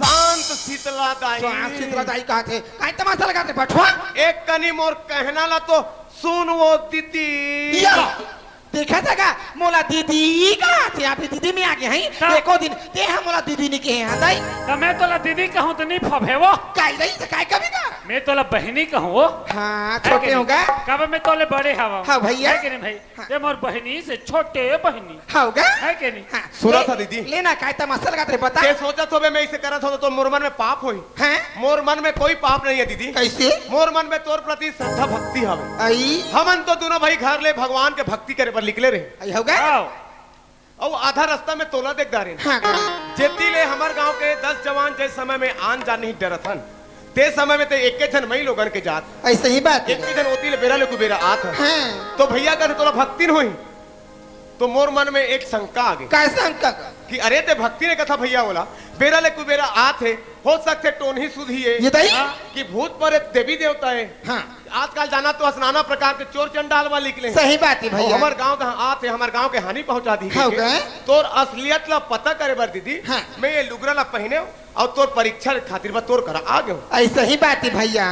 [SPEAKER 3] शांत शीतला दाई
[SPEAKER 4] चित्रा दाई कहते काहे तमाशा लगाते बठवा
[SPEAKER 3] एक कनी मोर कहना ला तो सुन वो दीदी
[SPEAKER 4] या देखा था मोला दीदी कहा थे आप दीदी में आगे हैं
[SPEAKER 2] हाँ।
[SPEAKER 4] एको दिन ते हम मोला दीदी ने कहे हां दाई
[SPEAKER 2] तो मैं तोला दीदी कहूँ तो नहीं फबे वो
[SPEAKER 4] काई दाई तो काय कभी का
[SPEAKER 2] मैं तोला बहनी कहूँ वो
[SPEAKER 4] हां छोटे होगा
[SPEAKER 2] कब मैं तोले बड़े हवा
[SPEAKER 4] हाँ भैया।
[SPEAKER 2] है कि नहीं भाई
[SPEAKER 4] हाँ।
[SPEAKER 2] ये मोर बहनी से छोटे बहनी
[SPEAKER 4] होगा
[SPEAKER 2] है कि नहीं
[SPEAKER 4] हाँ,
[SPEAKER 3] सुना
[SPEAKER 4] ले-
[SPEAKER 3] था दीदी।
[SPEAKER 4] लेना काय तमाशा लगाते बता
[SPEAKER 3] के सोचा तो मैं इसे करत हो तो मोर मन में पाप होई
[SPEAKER 4] हैं
[SPEAKER 3] मोर मन में कोई पाप नहीं है दीदी
[SPEAKER 4] कैसे
[SPEAKER 3] मोर मन में तोर प्रति श्रद्धा भक्ति हवे
[SPEAKER 4] आई
[SPEAKER 3] हमन तो दोनों भाई घर ले भगवान के भक्ति करे पर निकले रहे
[SPEAKER 4] आई होगा
[SPEAKER 2] आओ
[SPEAKER 3] और आधा रास्ता में तोला देख दारे
[SPEAKER 4] हां
[SPEAKER 3] जेती ले हमार गांव के 10 जवान जे समय में आन जान नहीं डरत हन ते समय में ते एक के जन मई लोगन के जात
[SPEAKER 4] ऐसे ही बात
[SPEAKER 3] एक के जन ओती ले बेरा ले को बेरा आत हन।
[SPEAKER 4] हां
[SPEAKER 3] तो भैया कहते तोला भक्ति न होई तो मोर मन में एक शंका आ गई
[SPEAKER 4] कैसे अंक
[SPEAKER 3] कि अरे ते भक्ति ने कथा भैया बोला बेरा ले कुबेरा आत है हो सकते टोन ही सुधी है
[SPEAKER 4] ये दाई
[SPEAKER 3] कि भूत पर देवी देवता है
[SPEAKER 4] हां
[SPEAKER 3] आजकल जाना तो नाना प्रकार के चोर चंडाल वाले निकले हैं।
[SPEAKER 4] सही बात है
[SPEAKER 3] और
[SPEAKER 4] भैया
[SPEAKER 3] हमार गांव का आते हमार गांव के हानि पहुंचा दी
[SPEAKER 4] हाँ, गए?
[SPEAKER 3] तोर असलियत ला पता करे बर दीदी
[SPEAKER 4] हाँ।
[SPEAKER 3] मैं ये लुगरा ला पहने और तोर परीक्षा खातिर बा तोर करा आ गयो
[SPEAKER 4] ऐसा ही बात है भैया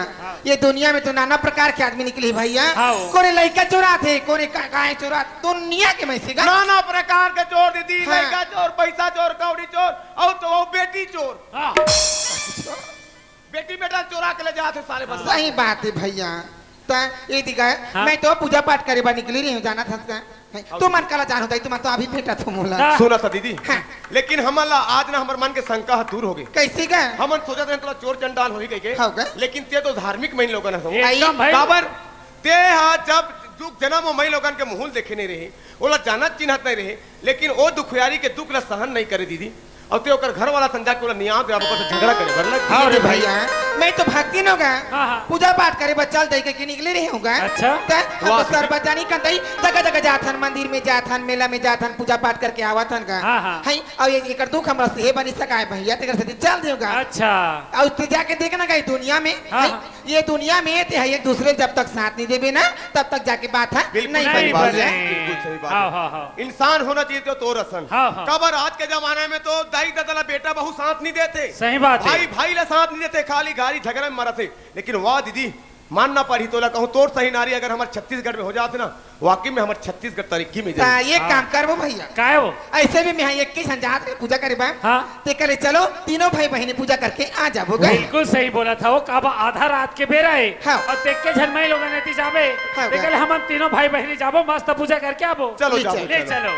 [SPEAKER 4] ये दुनिया में तो नाना प्रकार के आदमी निकले भैया
[SPEAKER 2] हाँ।
[SPEAKER 4] कोने लड़का चोरा थे कोने गाय चोरा दुनिया के में से
[SPEAKER 3] नाना प्रकार के चोर दीदी
[SPEAKER 4] हाँ।
[SPEAKER 3] लड़का चोर पैसा चोर कौड़ी चोर और तो वो बेटी चोर
[SPEAKER 2] हाँ।
[SPEAKER 3] बेटी बेटा चोरा के ले जाते सारे बस
[SPEAKER 4] सही बात है भैया ता ये दिखा
[SPEAKER 2] हाँ।
[SPEAKER 4] मैं तो पूजा पाठ करे बा निकली रही हूँ जाना था तो मन कला जान होता है तुम तो अभी भेटा तुम मोला
[SPEAKER 2] हाँ।
[SPEAKER 3] सुना था दीदी
[SPEAKER 4] हाँ।
[SPEAKER 3] लेकिन हमारा आज ना हमारे मन के शंका दूर हो गई
[SPEAKER 4] कैसे का
[SPEAKER 3] हमन सोचा था थोड़ा चोर चंडाल हो ही गए
[SPEAKER 4] हाँ, गए?
[SPEAKER 3] लेकिन ते तो धार्मिक महिला लोगन हो
[SPEAKER 2] एकदम भाई
[SPEAKER 3] काबर ते हा जब दुख जन्म मई लोगन के मुहूल देखे नहीं रहे ओला जानत चिन्हत नहीं रहे लेकिन ओ दुखियारी के दुख ला सहन नहीं करे दीदी और ते ओकर घर वाला संजा के ओला नियाद अब से झगड़ा करे बरला
[SPEAKER 2] हाँ रे भाई।
[SPEAKER 4] भैया मैं तो भक्ति न होगा
[SPEAKER 2] हाँ, हाँ।
[SPEAKER 4] पूजा पाठ करे बच्चा दे के निकले रहे होगा
[SPEAKER 2] अच्छा।
[SPEAKER 3] वाह।
[SPEAKER 4] सर्वत जानी कंदई जगह जगह जाथन मंदिर में जाथन मेला में जाथन पूजा पाठ करके आवथन का
[SPEAKER 2] हाँ, हाँ।
[SPEAKER 4] है और ये एकर दुख हमरा से बनी सका है भैया तेकर से चल देगा
[SPEAKER 2] अच्छा
[SPEAKER 4] और ते जाके देखना गई दुनिया में
[SPEAKER 2] हाँ,
[SPEAKER 4] है,
[SPEAKER 2] हाँ।
[SPEAKER 4] ये दुनिया में ते है एक दूसरे जब तक साथ नहीं देवे ना तब तक जाके बात है
[SPEAKER 3] बिल्कुल
[SPEAKER 4] नहीं
[SPEAKER 3] सही
[SPEAKER 4] बनी
[SPEAKER 3] बात
[SPEAKER 4] भैया।
[SPEAKER 3] है बिल्कुल सही बात
[SPEAKER 2] हाँ
[SPEAKER 3] है
[SPEAKER 2] हाँ हाँ
[SPEAKER 3] इंसान होना चाहिए तो रसन
[SPEAKER 2] हाँ, हाँ।
[SPEAKER 3] कबर आज के जमाने में तो दाई दादा बेटा बहु साथ नहीं देते
[SPEAKER 2] सही बात है
[SPEAKER 3] भाई भाई ला साथ नहीं देते खाली गाड़ी झगड़े में मरते लेकिन वाह दीदी मानना पड़ी तो कहूँ तोर सही नारी अगर हमारे छत्तीसगढ़ में हो जाते ना वाकई में हमारे छत्तीसगढ़ तरक्की में
[SPEAKER 4] ता
[SPEAKER 3] जाए
[SPEAKER 4] ये काम करबो भैया
[SPEAKER 2] का है वो
[SPEAKER 4] ऐसे भी मैं एक के संजात में पूजा करे बा
[SPEAKER 2] हाँ।
[SPEAKER 4] ते करे चलो तीनों भाई बहनी पूजा करके आ जाबो गए
[SPEAKER 2] बिल्कुल सही बोला था वो काबा आधा रात के बेरा है
[SPEAKER 4] हाँ।
[SPEAKER 2] और देख के झरमई लोग ने जाबे
[SPEAKER 4] हाँ,
[SPEAKER 2] देखल हम तीनों भाई बहनी जाबो मस्त पूजा करके आबो
[SPEAKER 3] चलो
[SPEAKER 4] ले
[SPEAKER 3] जाओ
[SPEAKER 4] चल।
[SPEAKER 2] ले
[SPEAKER 3] चलो।
[SPEAKER 2] चलो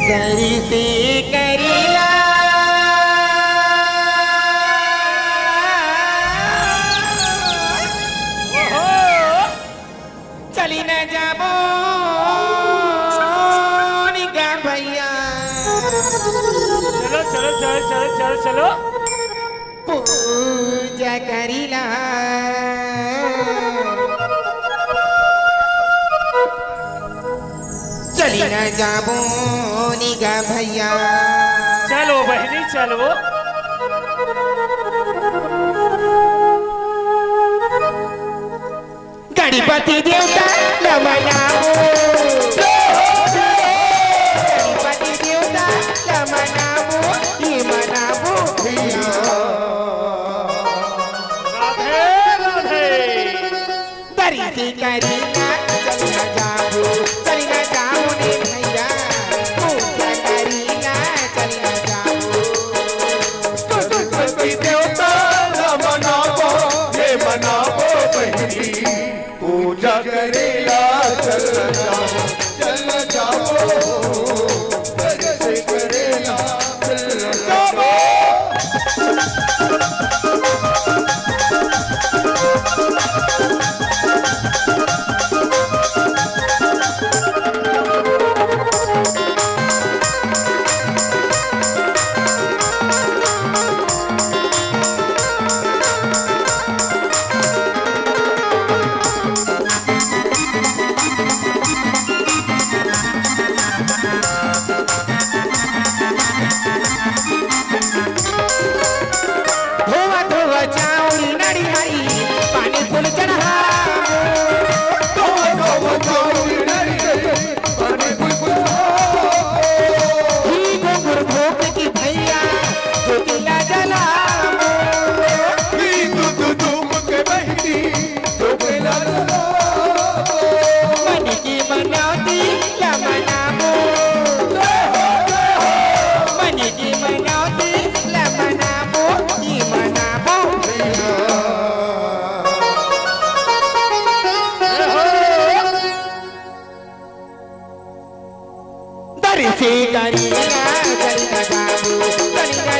[SPEAKER 4] करी से करीला चली न जाबो निगा भैया
[SPEAKER 2] चलो चलो चलो चलो चलो चलो
[SPEAKER 4] पूजा करीला चली न जाबो निगा भैया
[SPEAKER 2] चलो बहनी चलो
[SPEAKER 4] गणपति देवता नमनाओ गणपति देवता नमनाओ ये मनाओ भैया
[SPEAKER 2] राधे राधे
[SPEAKER 4] दरी से करीना चलना जाओ चलना जाओ रे भैया पूजा करीना चलना जाओ
[SPEAKER 1] गणपति देवता मनावो हे मनावो बहनी पूजा करेला चल जाओ कैसे करेला चल जाओ
[SPEAKER 4] कैसे करी ना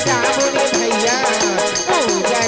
[SPEAKER 4] जाबू रे भैया पूजा